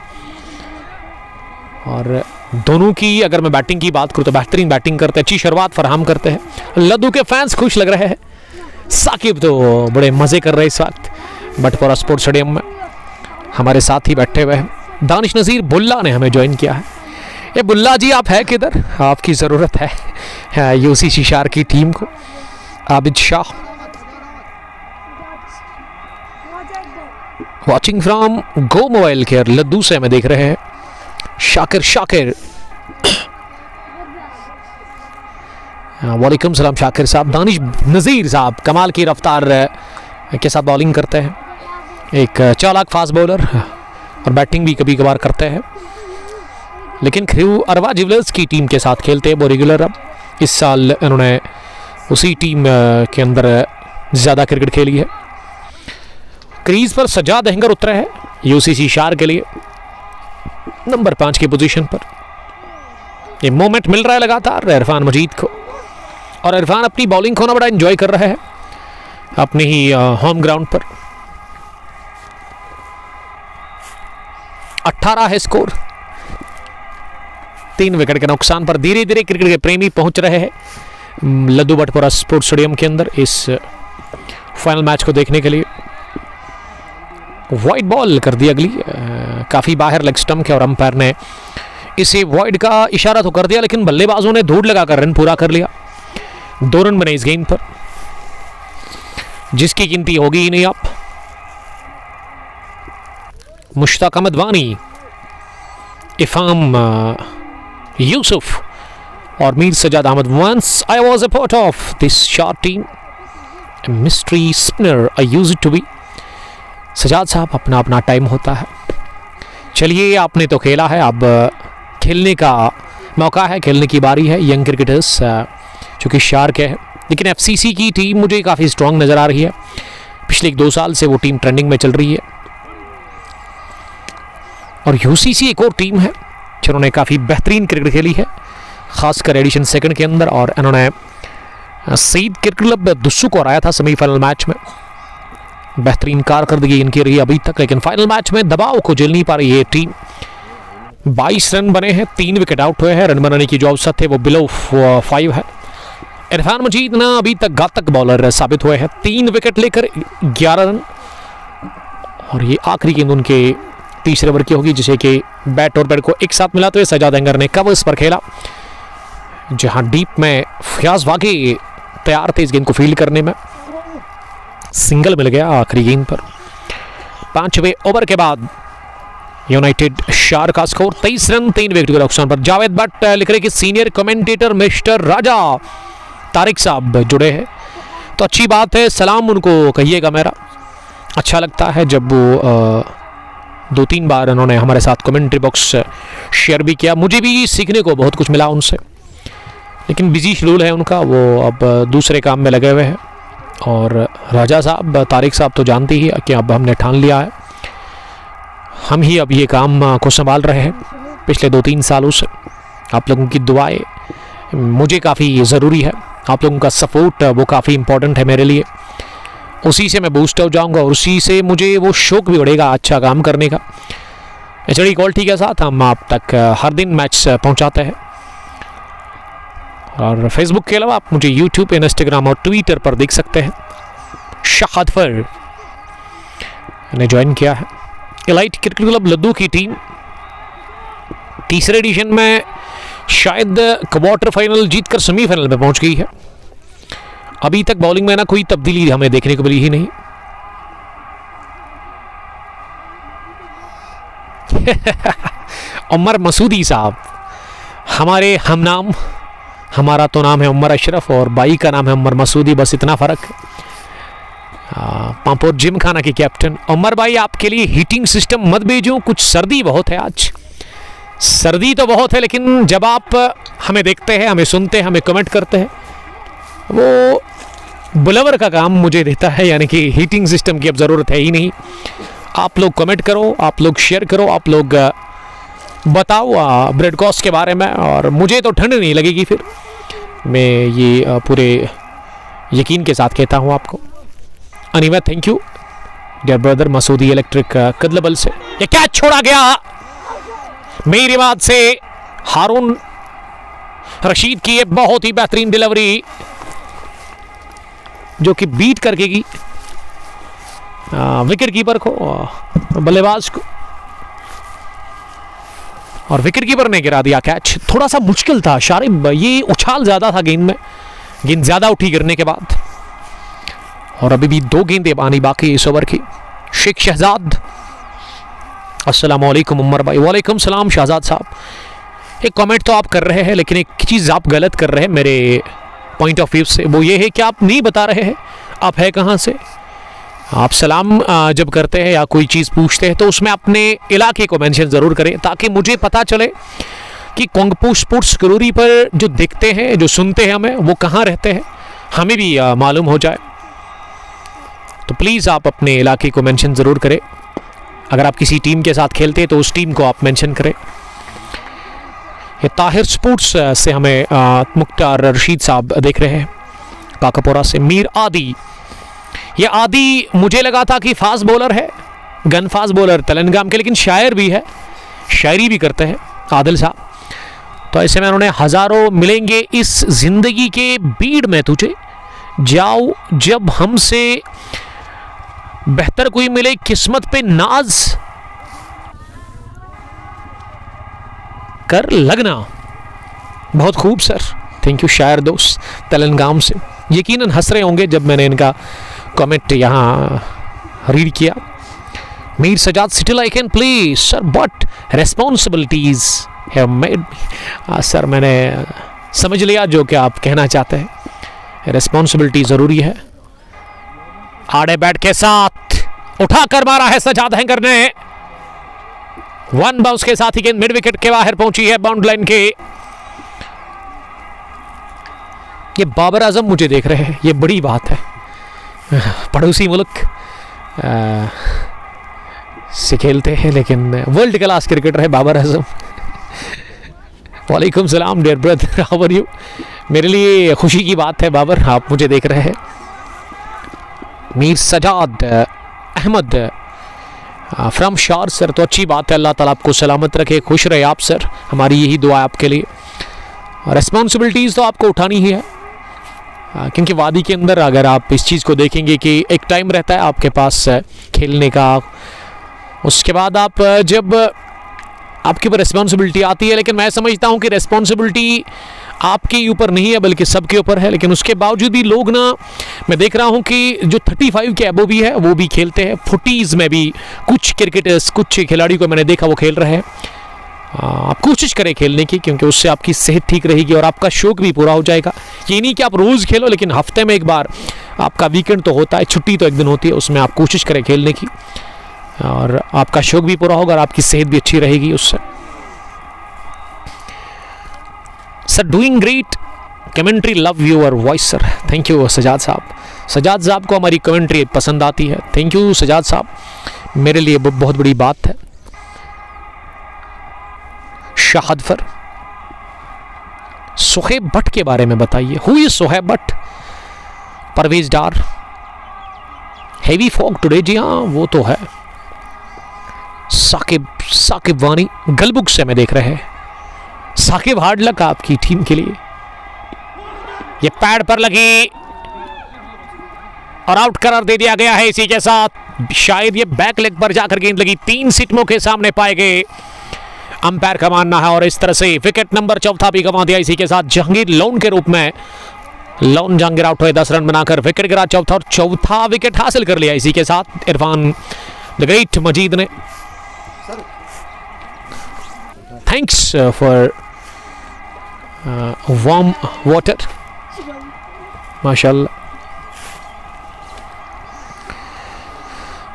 और दोनों की अगर मैं बैटिंग की बात करूं तो बेहतरीन बैटिंग करते हैं, अच्छी शुरुआत फराहम करते हैं। लद्दू के फैंस खुश लग रहे हैं, साकिब तो बड़े मज़े कर रहे हैं इस वक्त बटपोरा स्पोर्ट्स स्टेडियम में, हमारे साथ ही बैठे हुए हैं। दानिश नज़ीर बुल्ला ने हमें ज्वाइन किया है। ये बुल्ला जी आप है किधर? आपकी ज़रूरत है यूसीसी शार की टीम को। Abid Shah watching from Go Mobile Care लद्दू से हमें देख रहे हैं। शाकिर वालेकुम सलाम शाकिर साहब। दानिश नज़ीर साहब कमाल की रफ्तार के साथ बॉलिंग करते हैं, एक चालाक फास्ट बॉलर और बैटिंग भी कभी कभार करते हैं, लेकिन ख्रू अरवा ज्वेलर्स की टीम के साथ खेलते हैं वो रेगुलर। अब इस साल इन्होंने उसी टीम के अंदर ज़्यादा क्रिकेट खेली है। क्रीज पर सजाद अहंगर उतरे हैं यूसीसी शार के लिए नंबर 5 की पोजीशन पर। ये मोमेंट मिल रहा है लगातार इरफान मजीद को, और इरफान अपनी बॉलिंग को ना बड़ा एंजॉय कर रहे हैं अपने ही होम ग्राउंड पर। 18 है स्कोर, 3 विकेट के नुकसान पर धीरे धीरे क्रिकेट के प्रेमी पहुंच रहे हैं लद्दू बटपुरा स्पोर्ट्स स्टेडियम के अंदर इस फाइनल मैच को देखने के लिए। वाइड बॉल कर दी अगली, काफ़ी बाहर लेग स्टंप के, और अंपायर ने इसे वाइड का इशारा तो कर दिया, लेकिन बल्लेबाजों ने धूड़ लगाकर रन पूरा कर लिया। 2 रन बने इस गेंद पर, जिसकी गिनती होगी ही नहीं। आप मुश्ताक अहमद वानी, इफाम यूसुफ और Mir Sajad Ahmad. Once I was a part of this short team, mystery spinner I used to be. Sajad साहब अपना अपना टाइम होता है। चलिए आपने तो खेला है, अब खेलने का मौका है, खेलने की बारी है। यंग क्रिकेटर्स चूँकि शार्क है, लेकिन एफसीसी की टीम मुझे काफ़ी स्ट्रॉन्ग नज़र आ रही है। पिछले 1-2 साल से वो टीम ट्रेंडिंग में चल रही है, और यूसीसी एक और टीम है जिन्होंने काफ़ी बेहतरीन क्रिकेट खेली है, खासकर एडिशन सेकंड के अंदर, और इन्होंने सईद क्रिकेट क्लब दुस्सू को हराया था सेमीफाइनल मैच में। बेहतरीन कारकर्दगी इनकी रही अभी तक, लेकिन फाइनल मैच में दबाव को झेल नहीं पा रही ये टीम। 22 रन बने हैं, 3 विकेट आउट हुए हैं। रन बनाने की जो औसत है वो बिलो 5 है। इरफान मजीद ना अभी तक घातक बॉलर साबित हुए हैं, 3 विकेट लेकर 11 रन, और ये आखिरी गेंद उनके तीसरे ओवर की होगी, जिसे कि बैट और बैट को एक साथ मिला तो ये सजाद अहंगर ने कवर्स पर खेला, जहां डीप में फयाज वाकई तैयार थे इस गेंद को फील्ड करने में। सिंगल मिल गया आखिरी गेंद पर। 5वें ओवर के बाद यूनाइटेड शार का स्कोर 23 रन 3 विकेट के नुकसान पर। जावेद भट्ट लिख रहे कि सीनियर कमेंटेटर मिस्टर राजा तारिक साहब जुड़े हैं, तो अच्छी बात है, सलाम उनको कहिएगा मेरा। अच्छा लगता है जब वो 2-3 बार उन्होंने हमारे साथ कमेंट्री बॉक्स शेयर भी किया, मुझे भी सीखने को बहुत कुछ मिला उनसे, लेकिन बिजी शेड्यूल है उनका, वो अब दूसरे काम में लगे हुए हैं। और राजा साहब, तारिक साहब तो जानते ही कि अब हमने ठान लिया है, हम ही अब ये काम को संभाल रहे हैं पिछले 2-3 सालों से। आप लोगों की दुआएं मुझे काफ़ी ज़रूरी है, आप लोगों का सपोर्ट वो काफ़ी इम्पोर्टेंट है मेरे लिए। उसी से मैं बूस्ट हो जाऊंगा, और उसी से मुझे वो शौक भी बढ़ेगा अच्छा काम करने का। एचडी क्वालिटी के साथ हम आप तक हर दिन मैच पहुंचाते हैं, और फेसबुक के अलावा आप मुझे यूट्यूब, इंस्टाग्राम और ट्विटर पर देख सकते हैं। शाहदफर ने ज्वाइन किया है एलाइट क्रिकेट क्लब लद्दू की टीम। तीसरे एडिशन में शायद क्वार्टर फाइनल जीतकर सेमीफाइनल में पहुंच गई है। अभी तक बॉलिंग में ना कोई तब्दीली हमें देखने को मिली ही नहीं। उमर मसूदी साहब हमारे हम नाम, हमारा तो नाम है उमर अशरफ और भाई का नाम है उमर मसूदी, बस इतना फ़र्क। पांपोर जिम खाना के कैप्टन उमर भाई, आपके लिए हीटिंग सिस्टम मत भेजूं, कुछ सर्दी बहुत है आज। सर्दी तो बहुत है, लेकिन जब आप हमें देखते हैं, हमें सुनते हैं, हमें कमेंट करते हैं, वो बुलवर का काम मुझे देता है, यानी कि हीटिंग सिस्टम की अब ज़रूरत है ही नहीं। आप लोग कमेंट करो, आप लोग शेयर करो, आप लोग बताओ ब्रेड कॉस्ट के बारे में, और मुझे तो ठंड नहीं लगेगी फिर। मैं ये पूरे यकीन के साथ कहता हूँ आपको। अनिवा thank you dear brother Masoodi electric Kadalbal से। ये क्या छोड़ा गया मेरी बात से, हारून रशीद की ये बहुत ही बेहतरीन डिलीवरी जो कि बीट करके की विकेट कीपर को, बल्लेबाज को। और विकेट कीपर ने गिरा दिया कैच। थोड़ा सा मुश्किल था शारिब, ये उछाल ज़्यादा था गेंद में, गेंद ज़्यादा उठी गिरने के बाद। और अभी भी 2 गेंदें आनी बाकी इस ओवर की। शेख शहजाद, अस्सलाम वालेकुम उमर भाई। वालेकुम सलाम शहजाद साहब। एक कमेंट तो आप कर रहे हैं, लेकिन एक चीज़ आप गलत कर रहे हैं मेरे पॉइंट ऑफ व्यू से, वो ये है कि आप नहीं बता रहे हैं आप है कहाँ से। आप सलाम जब करते हैं या कोई चीज़ पूछते हैं तो उसमें अपने इलाके को मेंशन ज़रूर करें, ताकि मुझे पता चले कि कोंगपू स्पोर्ट्स करूरी पर जो देखते हैं, जो सुनते हैं हमें, वो कहाँ रहते हैं, हमें भी मालूम हो जाए। तो प्लीज़ आप अपने इलाके को मेंशन ज़रूर करें। अगर आप किसी टीम के साथ खेलते हैं तो उस टीम को आप मेंशन करें। ये ताहिर स्पोर्ट्स से हमें मुख्तार रशीद साहब देख रहे हैं काकापोरा से। मीर आदि, ये आदि मुझे लगा था कि फास्ट बॉलर है, गन फास्ट बॉलर तेलंगाम के, लेकिन शायर भी है, शायरी भी करते हैं आदिल साहब। तो ऐसे में उन्होंने हज़ारों मिलेंगे इस जिंदगी के भीड़ में तुझे, जाओ जब हमसे बेहतर कोई मिले किस्मत पे नाज कर लगना। बहुत खूब सर, थैंक यू शायर दोस्त तेलंगाम से। यकीनन हंस रहे होंगे जब मैंने इनका कमेंट यहाँ रीड किया। मीर सजाद सिटिल I can please sir but responsibilities have made me. Sir मैंने समझ लिया जो कि आप कहना चाहते हैं, रेस्पॉन्सिबिलिटी ज़रूरी है। आड़े बैट के साथ उठाकर मारा है सजाद हैंगर ने, 1 बाउंस के साथ ही गेंद मिड विकेट के बाहर पहुंची है बाउंड लाइन के। ये बाबर आजम मुझे देख रहे हैं, ये बड़ी बात है। पड़ोसी मुल्क से खेलते हैं, लेकिन वर्ल्ड क्लास क्रिकेटर है बाबर आजम। वालेकुम सलाम dear brother, how are you. मेरे लिए खुशी की बात है बाबर, आप मुझे देख रहे हैं। मीर सजाद अहमद फ्रॉम शार सर, तो अच्छी बात है, अल्लाह ताला आपको सलामत रखे, खुश रहे आप सर, हमारी यही दुआ है आपके लिए। रेस्पॉन्सिबिलिटीज़ तो आपको उठानी ही है, क्योंकि वादी के अंदर अगर आप इस चीज़ को देखेंगे कि एक टाइम रहता है आपके पास खेलने का, उसके बाद आप जब आपके ऊपर रिस्पॉन्सिबिलिटी आती है, लेकिन मैं समझता हूँ कि रिस्पॉन्सिबिलिटी आपके ऊपर नहीं है बल्कि सबके ऊपर है। लेकिन उसके बावजूद भी लोग ना, मैं देख रहा हूँ कि जो 35 के अबो भी है वो भी खेलते हैं। फुटीज़ में भी कुछ क्रिकेटर्स, कुछ खिलाड़ी को मैंने देखा वो खेल रहे हैं। आप कोशिश करें खेलने की, क्योंकि उससे आपकी सेहत ठीक रहेगी और आपका शौक भी पूरा हो जाएगा। ये नहीं कि आप रोज़ खेलो, लेकिन हफ्ते में एक बार आपका वीकेंड तो होता है, छुट्टी तो एक दिन होती है, उसमें आप कोशिश करें खेलने की, और आपका शौक भी पूरा होगा और आपकी सेहत भी अच्छी रहेगी उससे। Sir doing great commentary, love your voice sir. Thank you Sajad साहब। सजाद साहब को हमारी कमेंट्री पसंद आती है, थैंक यू सजाद साहब, मेरे लिए बहुत बड़ी बात है। शाहदफर, सोहेब भट्ट के बारे में बताइए। Who is Soheb Bhat? Parvez Dar, heavy fog today, जी हाँ वो तो है। साकिब वानी गलबुक से मैं देख रहे हैं। साकिब हार्ड लक आपकी टीम के लिए। ये पैड पर लगी और आउट करार दे दिया गया है। इसी के साथ शायद ये बैक लेग पर जाकर गेंद लगी, 3 सिटमों के सामने पाए गए, अंपायर का मानना है। और इस तरह से विकेट नंबर 4 भी गंवा दिया। इसी के साथ जहांगीर लोन के रूप में लोन जहांगीर आउट हुए, 10 रन बनाकर विकेट गिरा चौथा, और 4था विकेट हासिल कर लिया। इसी के साथ इरफान द ग्रेट मजीद ने। थैंक्स फॉर वार्म वाटर, माशाल्लाह।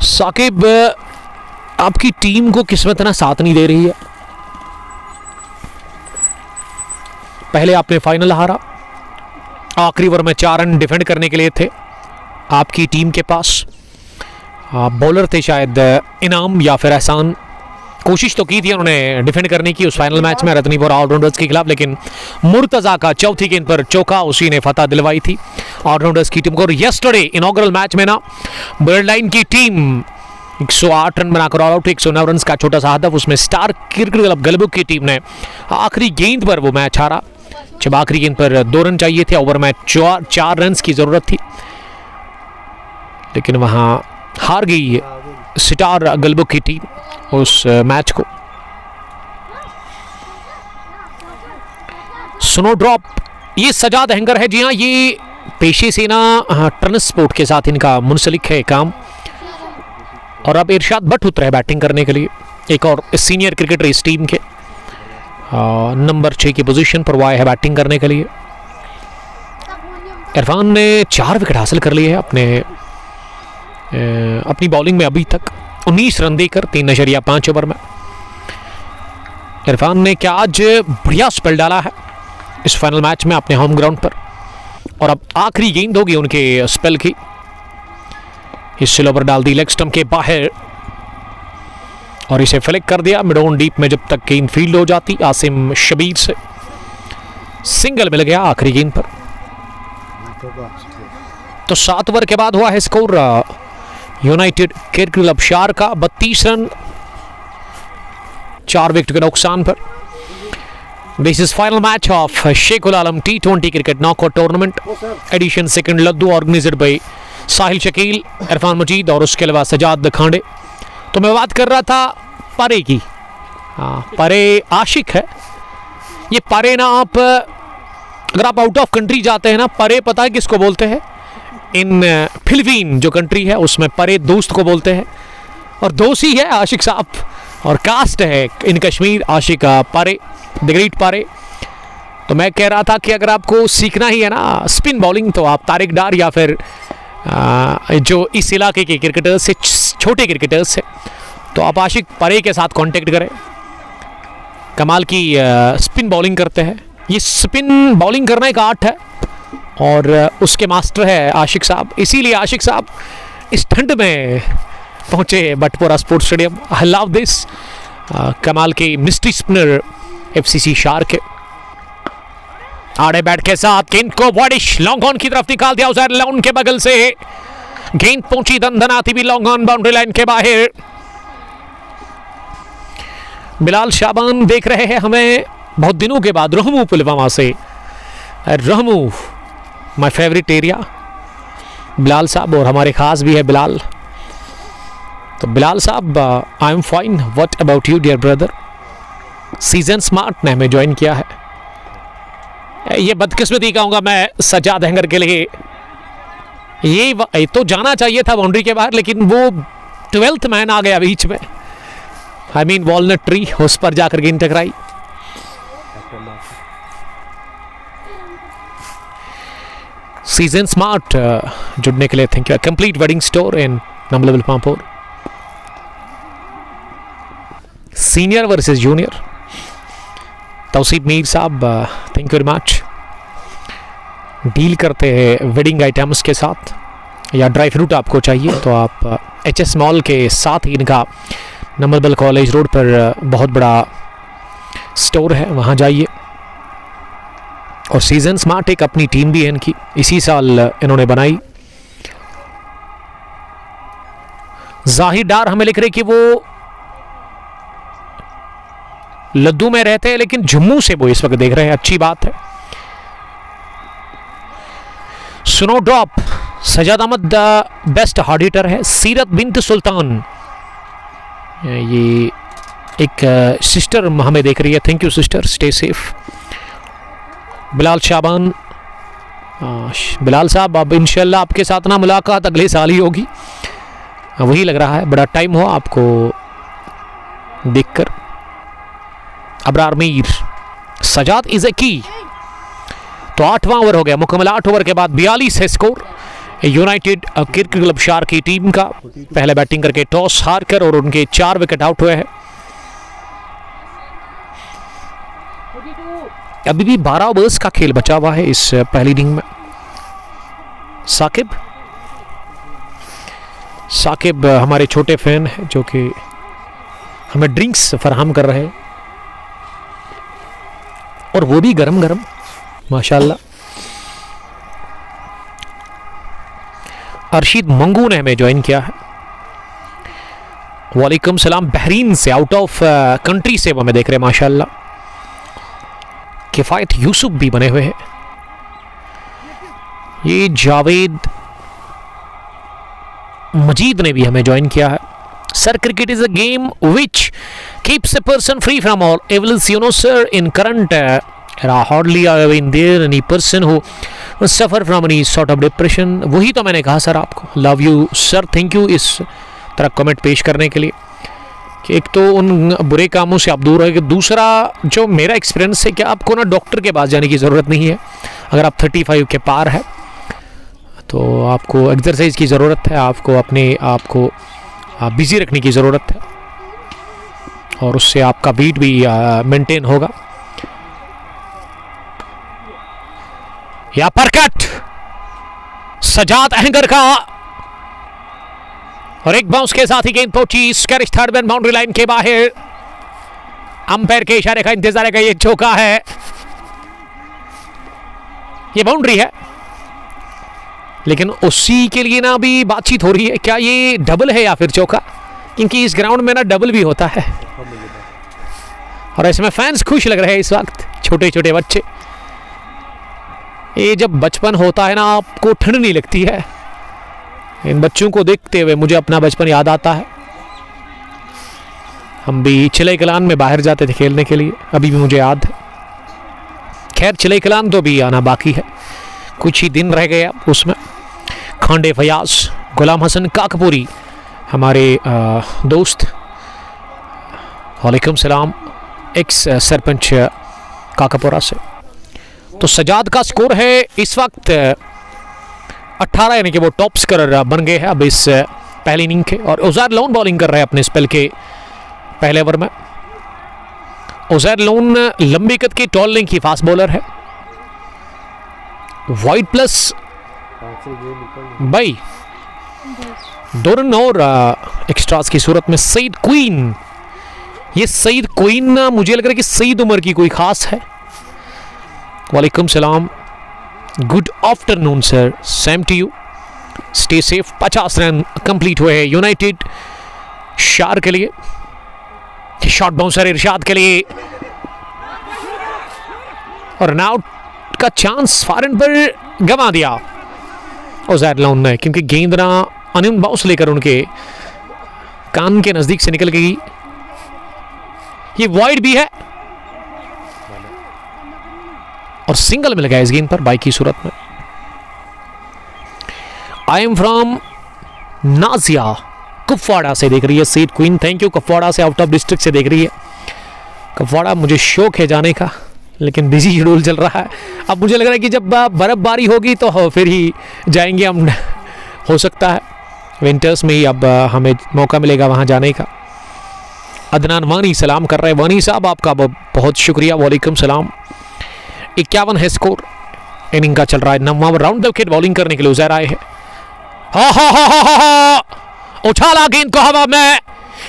साकिब, आपकी टीम को किस्मत ना साथ नहीं दे रही है। पहले आपने फाइनल हारा, आखिरी ओवर में 4 रन डिफेंड करने के लिए थे आपकी टीम के पास। बॉलर थे शायद इनाम या फिर एहसान, कोशिश तो की थी उन्होंने डिफेंड करने की उस फाइनल मैच में रतनीपुर ऑलराउंडर्स के खिलाफ, लेकिन मुर्तज़ा का चौथी गेंद पर चौका, उसी ने फतह दिलवाई थी ऑलराउंडर्स की टीम को। और यस्टरडे इनॉग्रल मैच में ना ब्लड लाइन की टीम 108 रन बनाकर ऑल आउट, 109 रन का छोटा सा हदफ, उसमें स्टार क्रिकेट क्लब गलबुक की टीम ने आखिरी गेंद पर वो मैच हारा। जब आखिरी गेंद पर 2 रन चाहिए थे, ओवर में 4 रन की जरूरत थी, लेकिन वहां हार गई स्टार गलबुक की टीम उस मैच को। स्नो ड्रॉप, ये सजाद हैंगर है। जी हाँ, ये पेशे से ना ट्रांसपोर्ट के साथ इनका मुंसलिक है काम। और अब इरशाद भट्ट उतरे बैटिंग करने के लिए, एक और सीनियर क्रिकेटर इस टीम के। नंबर 6 की पोजीशन पर वो आए है बैटिंग करने के लिए। इरफान ने 4 विकेट हासिल कर लिए हैं अपनी बॉलिंग में अभी तक, 19 रन देकर 3.5 ओवर में। इरफान ने क्या आज बढ़िया स्पेल डाला है इस फाइनल मैच में अपने होम ग्राउंड पर। और अब आखिरी गेंद होगी उनके स्पेल की। इस स्लोवर डाल दी लेग स्टंप के बाहर और इसे फ्लिक कर दिया मिड ऑन डीप में। जब तक गेंद फील्ड हो जाती, आसिम शबीर से सिंगल मिल गया आखिरी गेंद पर। तो 7 ओवर के बाद हुआ है score United cricket club Shar का 32 रन 4 विकेट के नुकसान पर। This is final match of Sheikhul Alam T20 cricket knockout tournament edition second Ladoo, organised by Sahil Shakeel, Irfan Majid और उसके अलावा सजाद खांडे। तो मैं बात कर रहा था परे की। परे आशिक है ये। परे ना आप अगर आप आउट ऑफ कंट्री जाते हैं ना, परे पता है किसको बोलते हैं? इन फिलीपीन जो कंट्री है उसमें परे दोस्त को बोलते हैं। और दोस्त ही है आशिक साहब, और कास्ट है इन कश्मीर आशिक परे, द ग्रेट परे। तो मैं कह रहा था कि अगर आपको सीखना ही है ना स्पिन बॉलिंग, तो आप तारिक डार या फिर जो इस इलाके के क्रिकेटर्स से, छोटे क्रिकेटर्स से, तो आप आशिक परे के साथ कांटेक्ट करें। कमाल की स्पिन बॉलिंग करते हैं। ये स्पिन बॉलिंग करना एक आर्ट है और उसके मास्टर है आशिक साहब। इसीलिए आशिक साहब इस ठंड में पहुंचे Batpura sports stadium. I love this. कमाल के मिस्ट्री स्पिनर FCC शार के आड़े बैट के साथ गेंद को बॉडिश लॉन्ग ऑन की तरफ निकाल दिया उजैर लाउन के बगल से। गेंद पहुंची दंदनाती भी लॉन्ग ऑन बाउंड्री लाइन के बाहर। बिलाल शाबान देख रहे हैं हमें बहुत दिनों के बाद रहमू पुलवामा से। रहमू माय फेवरेट एरिया। बिलाल साहब और हमारे खास भी है बिलाल। तो बिलाल साहब I am fine, what about you dear brother? Season smart ने हमें ज्वाइन किया है। ये बदकिस्मती कहूँगा मैं सजाद हैंगर के लिए। ये तो जाना चाहिए था बाउंड्री के बाहर, लेकिन वो 12th मैन आ गया बीच में। आई मीन वॉलनट ट्री, उस पर जाकर गेंद टकराई। सीजन स्मार्ट जुड़ने के लिए thank you. Complete wedding store in Namlabal Pampore. Senior versus junior. Tauseef Mir साहब thank you very much. Deal करते हैं वेडिंग आइटम्स के साथ, या ड्राई फ्रूट आपको चाहिए तो आप HS मॉल के साथ ही इनका नमलबल कॉलेज रोड पर बहुत बड़ा स्टोर है, वहाँ जाइए। और सीजन स्मार्ट एक अपनी टीम भी है इनकी, इसी साल इन्होंने बनाई। जाहिर डार हमें लिख रहे कि वो लद्दू में रहते हैं लेकिन जम्मू से वो इस वक्त देख रहे हैं, अच्छी बात है। Snow drop Sajad Ahmad best hard hitter है। सीरत बिन्त सुल्तान, ये एक सिस्टर हमें देख रही है, thank you sister, stay safe. Bilal Shaban, Bilal साहब अब इंशाल्लाह आपके साथ ना मुलाकात अगले साल ही होगी, वही लग रहा है, बड़ा टाइम हो आपको देखकर। अबरार मीर, सजाद इज ए की। तो 8वां ओवर हो गया मुकम्मल। 8 ओवर के बाद 42 है स्कोर यूनाइटेड क्रिकेट क्लब शार की टीम का। पहले बैटिंग करके टॉस हारकर और उनके 4 विकेट आउट हुए हैं। अभी भी 12 ओवर्स का खेल बचा हुआ है इस पहली इनिंग में। साकिब हमारे छोटे फैन हैं जो कि हमें ड्रिंक्स फराहम कर रहे हैं, और वो भी गरम गरम माशाल्लाह। अरशीद मंगू ने हमें ज्वाइन किया है। वालेकुम सलाम, बहरीन से, आउट ऑफ कंट्री से वो हमें देख रहे हैं माशाल्लाह। किफायत यूसुफ भी बने हुए हैं। ये जावेद मजीद ने भी हमें ज्वाइन किया है। Sir, cricket is a game which keeps a person free from all evils, you know sir, in current There are hardly in there any person who suffer from any sort of depression. वही तो मैंने कहा sir आपको. Love you sir, thank you इस तरह comment पेश करने के लिए कि एक तो उन बुरे कामों से आप दूर रहे. दूसरा जो मेरा एक्सपीरियंस है कि आपको ना डॉक्टर के पास जाने की ज़रूरत नहीं है. अगर आप 35 के पार है तो आपको एक्सरसाइज की ज़रूरत है. आपको अपने आप को बिज़ी रखने की ज़रूरत है और उससे आपका वेट भी मेंटेन होगा. या परकट सजाद अहंगर का और एक बाउंस के साथ ही गेंद पहुंची स्कैरिश थर्ड मैन बाउंड्री लाइन के बाहर. अंपायर के इशारे का इंतजार है कि ये चौका है, ये बाउंड्री है. लेकिन उसी के लिए ना अभी बातचीत हो रही है क्या ये डबल है या फिर चौका, क्योंकि इस ग्राउंड में ना डबल भी होता है और इसमें फैंस खुश लग रहे हैं इस वक्त. छोटे छोटे बच्चे, ये जब बचपन होता है ना आपको ठंड नहीं लगती है. इन बच्चों को देखते हुए मुझे अपना बचपन याद आता है. हम भी चिलई कलान में बाहर जाते थे खेलने के लिए, अभी भी मुझे याद है. खैर चिलई कलान तो भी आना बाकी है, कुछ ही दिन रह गए अब उसमें. खांडे फयाज, गुलाम हसन काकपुरी हमारे दोस्त, वालेकुम सलाम, एक्स सरपंच काकापुरा से. तो सजाद का स्कोर है इस वक्त 18, यानी कि वो टॉप स्कोरर बन गए हैं अब इस पहली इनिंग के. और उजैर लोन बॉलिंग कर रहे हैं अपने स्पेल के पहले ओवर में. उजैर लोन लंबी कद की टॉल लेंथ की फास्ट बॉलर है. वाइड प्लस भाई 2 रन और एक्स्ट्रास की सूरत में सईद क्वीन. ये सईद क्वीन ना मुझे लग रहा है कि सईद उमर की कोई खास है. वालेकुम सलाम, good afternoon sir, same to you, stay safe. 50 run complete हुए हैं यूनाइटेड शार के लिए. शॉट बाउंसर इरशाद के लिए और रनआउट का चांस फार एंड पर गंवा दिया उजैर लोन ने, क्योंकि गेंद ना अनियन बाउंस लेकर उनके कान के नजदीक से निकल गई. ये वाइड भी है और सिंगल मिल गया इस गेंद पर बाइक की सूरत में. I am from Nazia, Kupwara से देख रही है Saeed queen. Thank you. Kupwara से, आउट ऑफ डिस्ट्रिक्ट से देख रही है. कुपवाड़ा मुझे शौक है जाने का, लेकिन बिजी शेड्यूल चल रहा है. अब मुझे लग रहा है कि जब बर्फबारी होगी तो फिर ही जाएंगे हम. हो सकता है विंटर्स में ही अब हमें मौका मिलेगा वहाँ जाने का. अदनान वानी सलाम कर रहे हैं. वानी साहब आपका बहुत शुक्रिया, वालेकुम सलाम. 51 है स्कोर, इनिंग का चल रहा है 9वां राउंड. विकेट बॉलिंग करने के लिए उजैर आए हैं. उछाला गेंद को हवा में,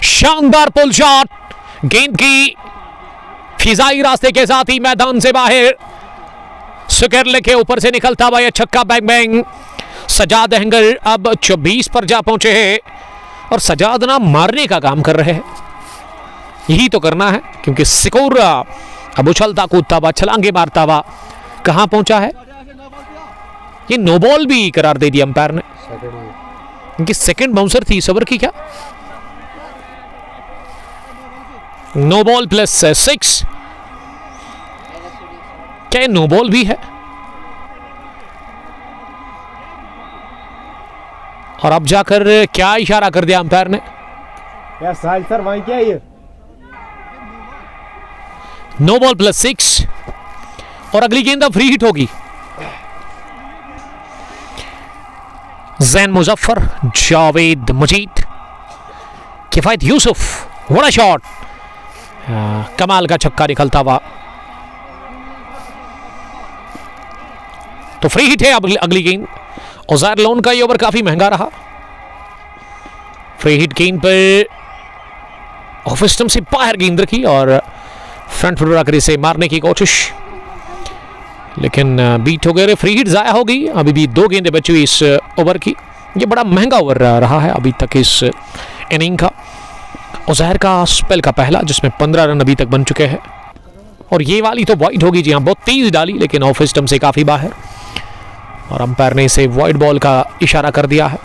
शानदार पुल शॉट. गेंद की फिजाई रास्ते के साथ ही मैदान से बाहर सुकर लेके ऊपर से निकलता हुआ यह छक्का. Bang bang. सजाद अहंगर अब 24 पर जा पहुंचे हैं और सजाद ना मारने का काम कर रहे हैं. यही तो करना है, क्योंकि स्कोर अब उछलता कूदता हुआ, छलांगे मारता हुआ कहां पहुंचा है. ये नो बॉल भी करार दे दिया अंपायर ने, क्योंकि सेकंड बाउंसर थी इस ओवर की. क्या नो बॉल प्लस 6, क्या नो बॉल भी है? और अब जाकर क्या इशारा कर दिया अंपायर ने? यार साहिल सर वहीं क्या है ये? नो बॉल प्लस 6 और अगली गेंद अब फ्री हिट होगी. जैन मुजफ्फर, जावेद मजीद, किफायत यूसुफ, बड़ा शॉट, कमाल का छक्का निकलता हुआ. तो फ्री हिट है अब अगली गेंद. उजैर लोन का ये ओवर काफी महंगा रहा. फ्री हिट गेंद पर ऑफ स्टंप से बाहर गेंद रखी और फ्रंट फुट आकर इसे मारने की कोशिश, लेकिन बीट हो गए. फ्री हिट जाया हो गई. अभी भी 2 गेंदें बची हुई इस ओवर की. ये बड़ा महंगा ओवर रहा है अभी तक इस इनिंग का. उजैर का स्पेल का पहला, जिसमें 15 रन अभी तक बन चुके हैं. और ये वाली तो वाइड होगी जी हाँ, बहुत तेज डाली, लेकिन ऑफ स्टंप से काफी बाहर और अंपायर ने इसे वाइड बॉल का इशारा कर दिया है.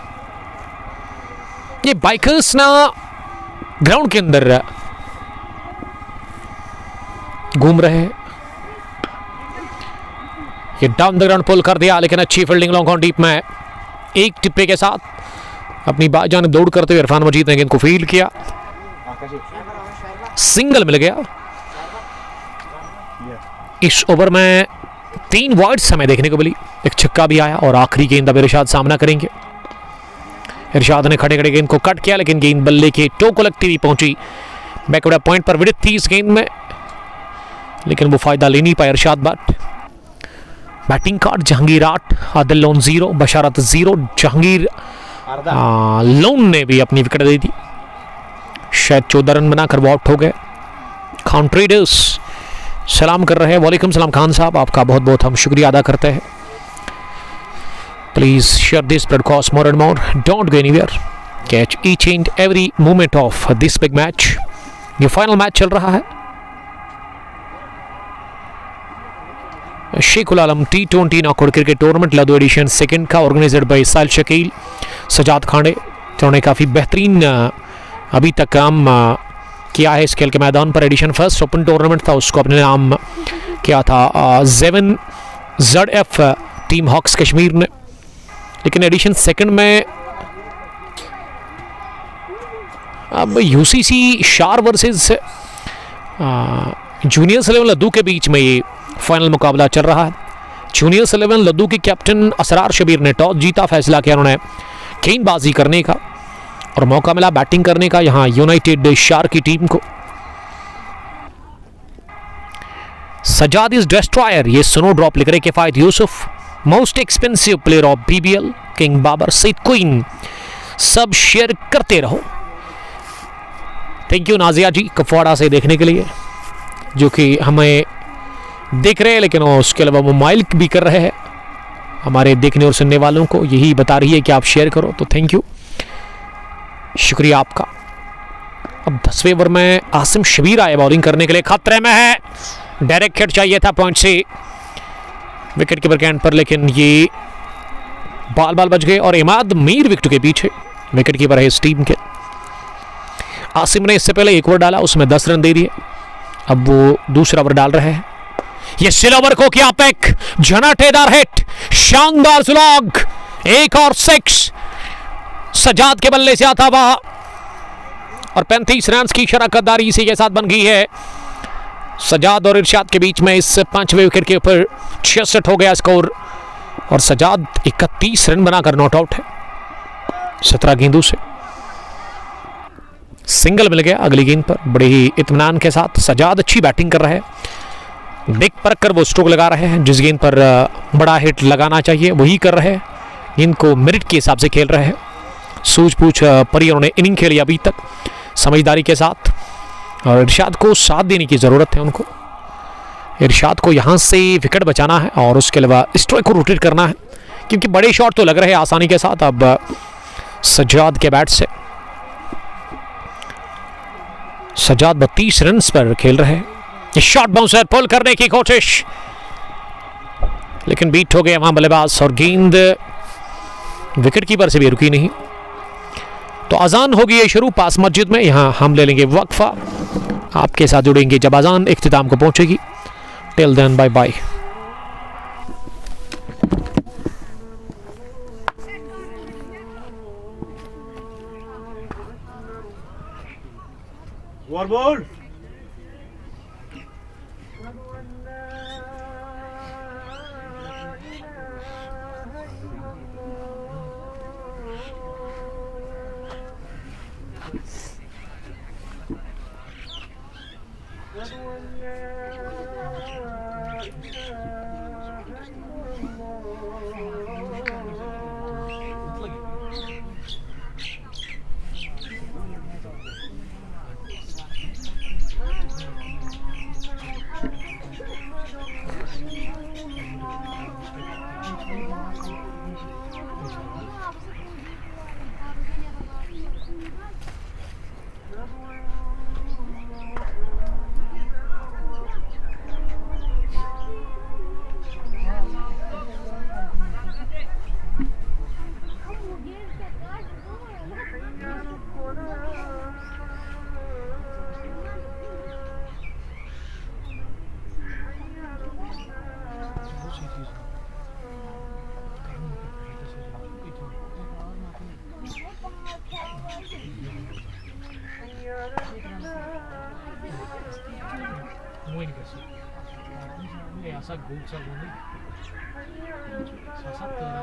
ये बाइकर्स ना ग्राउंड के अंदर घूम रहे हैं. ये डाउन द ग्राउंड पुल कर दिया, लेकिन अच्छी फील्डिंग लॉन्ग ऑन डीप में एक टिप्पे के साथ अपनी बाजान दौड़ करते हुए इरफान मजीद ने गेंद को फील्ड किया, सिंगल मिल गया। इस ओवर में 3 वाइड्स हमें देखने को मिली, एक छक्का भी आया और आखिरी गेंद अब इरशाद सामना करेंगे। इरशाद ने खड़े खड़े गेंद को कट किया, लेकिन गेंद बल्ले के टो को लगती हुई पहुंची। बैकवर्ड पॉइंट पर विडिथ थी इस गेंद में, लेकिन वो फायदा ले नहीं पाया इरशाद बट। Batting card Jahangir 8, Adil Lone 0, Basharat 0। जहांगीर लोन ने भी अपनी विकेट दे दी, शायद 14 रन बनाकर वो आउट हो गए। खान ट्रेडर्स सलाम कर रहे हैं। वालेकुम सलाम खान साहब, आपका बहुत बहुत हम शुक्रिया अदा करते हैं। Please share this broadcast more and more, don't go anywhere, catch each and every moment of this big match. ये फाइनल मैच चल रहा है Sheikhul Alam T20 knockout cricket tournament Ladoo edition 2 का, ऑर्गेनाइज्ड बाय साहिल शकील, सजाद खांडे। जिन्होंने काफ़ी बेहतरीन अभी तक काम किया है इस खेल के मैदान पर। एडिशन 1 ओपन टूर्नामेंट था, उसको अपने नाम किया था जेवन ZF टीम हॉक्स कश्मीर ने, लेकिन एडिशन 2 में अब UCC शार वर्सेस जूनियर्स 11 लद्दू के बीच में ये फाइनल मुकाबला चल रहा है। जूनियर्स 11 लद्दू के कैप्टन असरार शबीर ने टॉस जीता, फैसला किया उन्होंने गेंदबाजी करने का और मौका मिला बैटिंग करने का यहां यूनाइटेड शार की टीम को। सजाद इज डिस्ट्रॉयर, ये सुनो ड्रॉप लिख रहे Kifayat Yusuf. Most expensive player of BBL, king Babar, Saeed queen, सब शेयर करते रहो। थैंक यू नाजिया जी कुपवाड़ा से देखने के लिए, जो कि हमें देख रहे हैं, लेकिन उसके अलावा मोबाइल भी कर रहे हैं। हमारे देखने और सुनने वालों को यही बता रही है कि आप शेयर करो, तो थैंक यू, शुक्रिया आपका। अब 10वें ओवर में आसिम शबीर आए बॉलिंग करने के लिए, खतरे में है, डायरेक्ट हिट चाहिए था पॉइंट से विकेट कीपर के एंड पर, लेकिन ये बाल बच गए और इमाद मीर विकेट के पीछे विकेट कीपर है इस टीम के। आसिम ने इससे पहले 1 ओवर डाला, उसमें 10 रन दे दिए, अब वो दूसरा ओवर डाल रहे हैं। ये सिलोवर को किया पैक, झनाटेदार हिट, शानदार स्लॉग, 1 और 6 सजाद के बल्ले से आता हुआ और 35 रन की शराकतदारी से यह साथ बन गई है सजाद और इरशाद के बीच में। इस 5वें विकेट के ऊपर 66 हो गया स्कोर और सजाद 31 रन बनाकर नॉट आउट है 17 गेंदों से। सिंगल मिल गया अगली गेंद पर बड़े ही इत्मीनान के साथ। सजाद अच्छी बैटिंग कर रहे हैं, बिग परख कर वो स्ट्रोक लगा रहे हैं, जिस गेंद पर बड़ा हिट लगाना चाहिए वही कर रहे हैं, इनको मेरिट के हिसाब से खेल रहे हैं। सूझबूझ परी उन्होंने इनिंग खेली अभी तक समझदारी के साथ, और इरशाद को साथ देने की ज़रूरत है उनको। इरशाद को यहाँ से विकेट बचाना है और उसके अलावा स्ट्राइक को रोटेट करना है, क्योंकि बड़े शॉट तो लग रहे हैं आसानी के साथ अब सजाद के बैट से। सजाद 32 रन पर खेल रहे हैं। शॉट बाउंसर पुल करने की कोशिश, लेकिन बीट हो गया वहां बल्लेबाज और गेंद विकेट कीपर से भी रुकी नहीं। तो अजान होगी ये शुरू पास मस्जिद में, यहां हम ले लेंगे वक्फा, आपके साथ जुड़ेंगे जब अजान इख्तिताम को पहुंचेगी। Till then bye bye. Scoreboard. rolling कैसे ये ऐसा good सा rolling ऐसा तेरा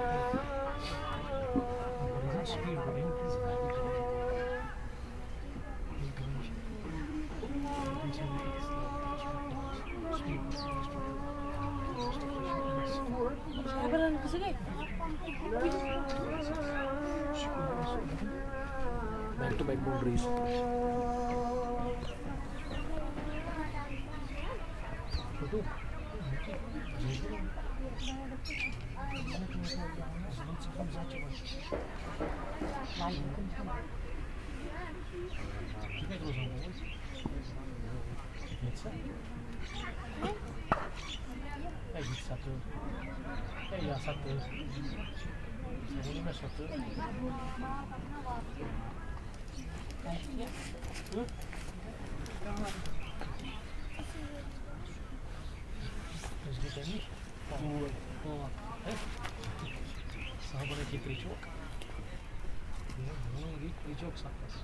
बड़ा speed rolling Şahiban kızı ne? back to back boundaries Sahabat aqui Trichoc. Não, Trichoc sapas.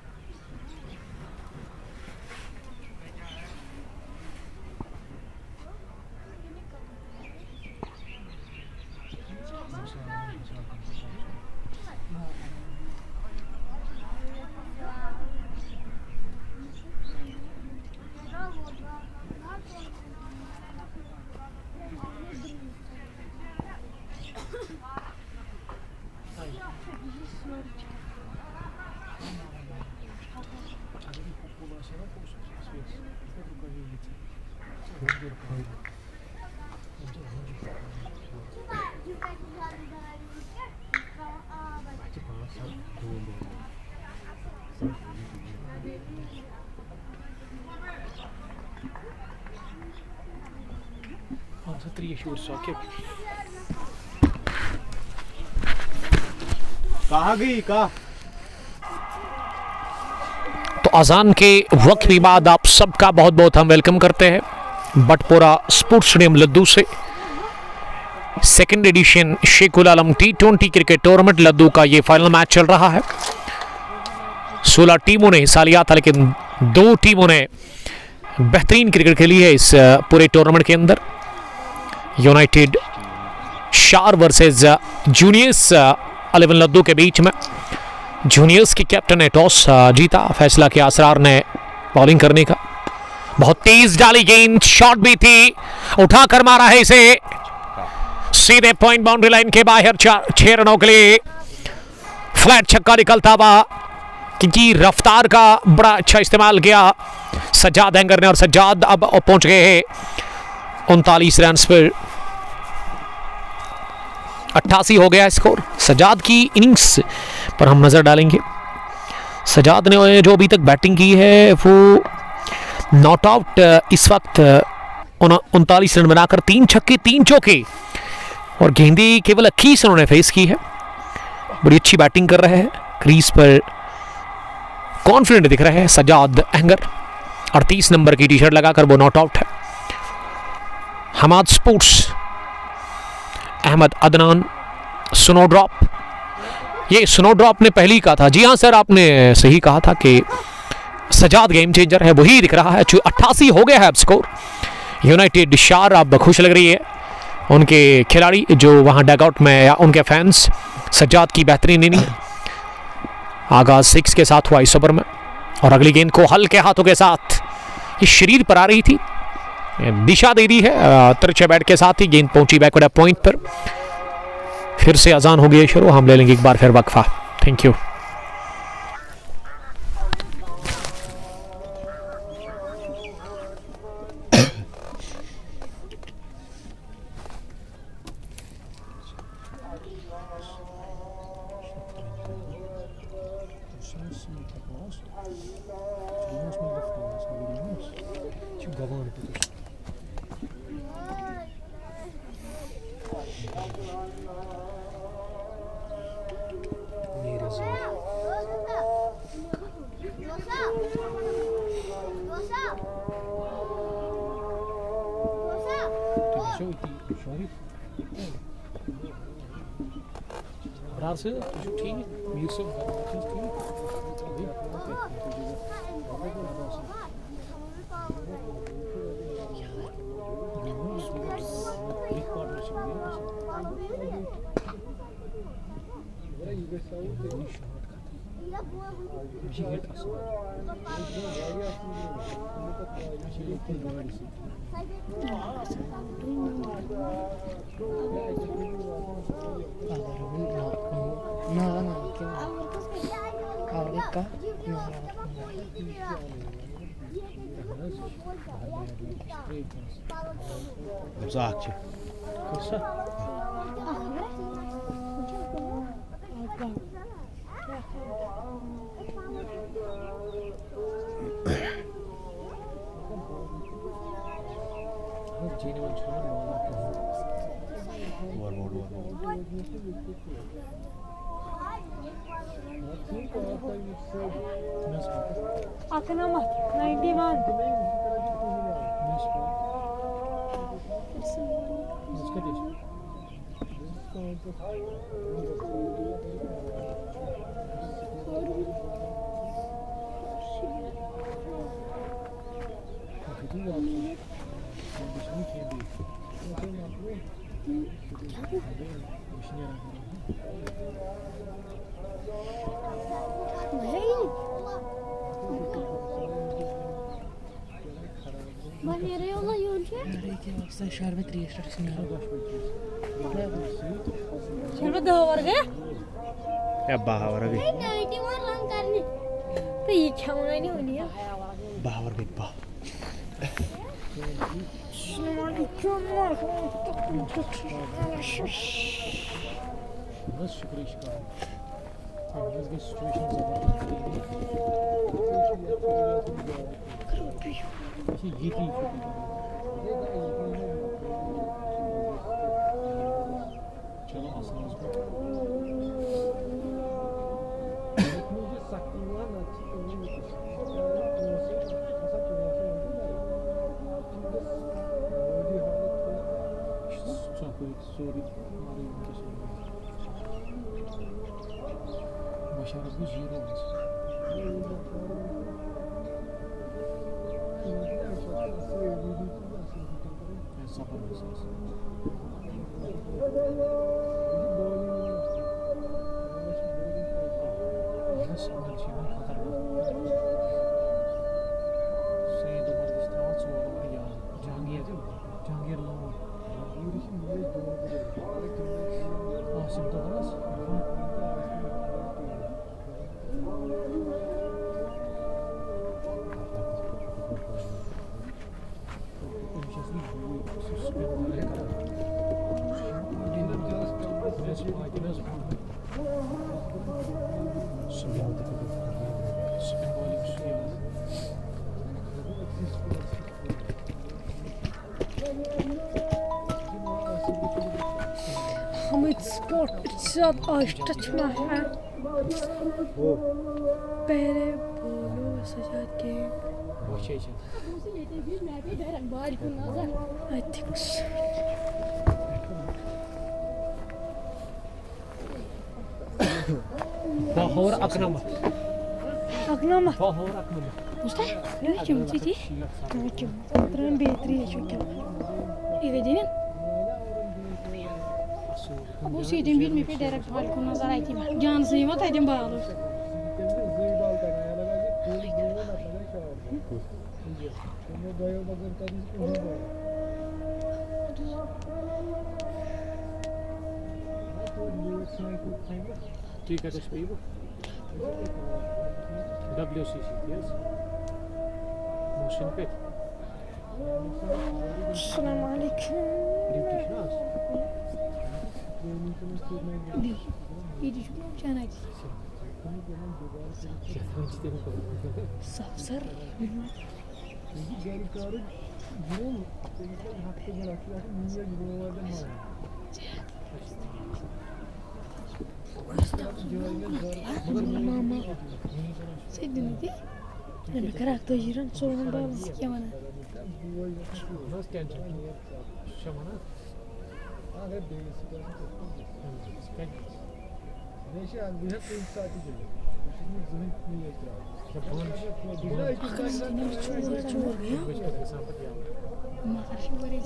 Three shoots, okay. कहाँ गई कहाँ? तो अजान के वक्त के बाद आप सबका बहुत बहुत हम वेलकम करते हैं बटपोरा स्पोर्ट्स स्टेडियम लद्दू से सेकंड एडिशन शेखुल आलम T20 क्रिकेट टूर्नामेंट लद्दू का ये फाइनल मैच चल रहा है। 16 टीमों ने हिस्सा लिया था, लेकिन 2 टीमों ने बेहतरीन क्रिकेट खेली है इस पूरे टूर्नामेंट के अंदर। यूनाइटेड शार वर्सेस जूनियर्स 11 लद्दू के बीच में जूनियर्स के कैप्टन ने टॉस जीता, फैसला किया असरार ने बॉलिंग करने का। बहुत तेज डाली गेंद, शॉट भी थी, उठाकर मारा है इसे सीधे पॉइंट बाउंड्री लाइन के बाहर। 6 रनों के लिए फ्लैट छक्का निकलता हुआ, क्योंकि रफ्तार का बड़ा अच्छा इस्तेमाल किया सज्जाद हैंगर ने, और सज्जाद अब पहुंच गए हैं 39 रन पर। 88 हो गया स्कोर। सज्जाद की इनिंग्स पर हम नजर डालेंगे। सज्जाद ने जो अभी तक बैटिंग की है वो नॉट आउट इस वक्त 39 रन बनाकर 3 छक्के 3 चौके और गेंदें केवल 21 उन्होंने फेस की है। बड़ी अच्छी बैटिंग कर रहे हैं, क्रीज पर कॉन्फिडेंट दिख रहे हैं सज्जाद हैंगर। 38 नंबर की टी शर्ट लगाकर वो नॉट आउट है। हमाद स्पोर्ट्स अहमद अदनान स्नोड्रॉप, ये स्नोड्रॉप ने पहली कहा था। जी हाँ सर, आपने सही कहा था कि सज्जाद गेम चेंजर है, वही दिख रहा है। 88 हो गया है अब स्कोर। यूनाइटेड शार अब खुश लग रही है, उनके खिलाड़ी जो वहाँ डगआउट में या उनके फैंस। सज्जाद की बेहतरीन इनिंग, आगाज 6 के साथ हुआ इस ओवर में, और अगली गेंद को हल्के हाथों के साथ ये शरीर पर आ रही थी, दिशा दे दी है तिरछे बैट के साथ ही गेंद पहुंची बैकवर्ड पॉइंट पर। फिर से अजान हो गई शुरू, हम ले लेंगे एक बार फिर वक्फा। Thank you. Uzakçı. Akınamat 91. Nereye yola yolcu? Sen şerbet restorasyonu yap. Şerbet daha var ya? Ya bahavar abi. नहीं थी वहाँ रंग करने तो ये क्या नहीं होनी है Bahavar bir bah. Nasıl şükür iş kaldı. Bizde situation çalamazsınız mı? Başarısız yer olmaz. Ben sabır meselesi. Nasıl bir şeyden kadar var? Sayın Dumar İstimal Çoğulu var ya. Cihangir değil mi? Cihangir Lama. Asim Doğanaz. Hamid Sport saat açma है पहले बोलो सजा के O şey için. I think so. Bahor aknama. Aknama. Bahor aknama. Usta, ne kim titi? Ne kim? Tren betri şu kim? İyi değil. Bu şeyden bir mi direkt balkon nazar aytı mı? Can sayma taydım bağlı. ठीक है तो WCC, yes. Motion pit. Assalamu alaikum. British nas. İyi şu canay. Safsar. Mama. Sen de ne? Ne karakter jiran sorunun bağlısı ki bana. Nasıl gelecek? Şamana.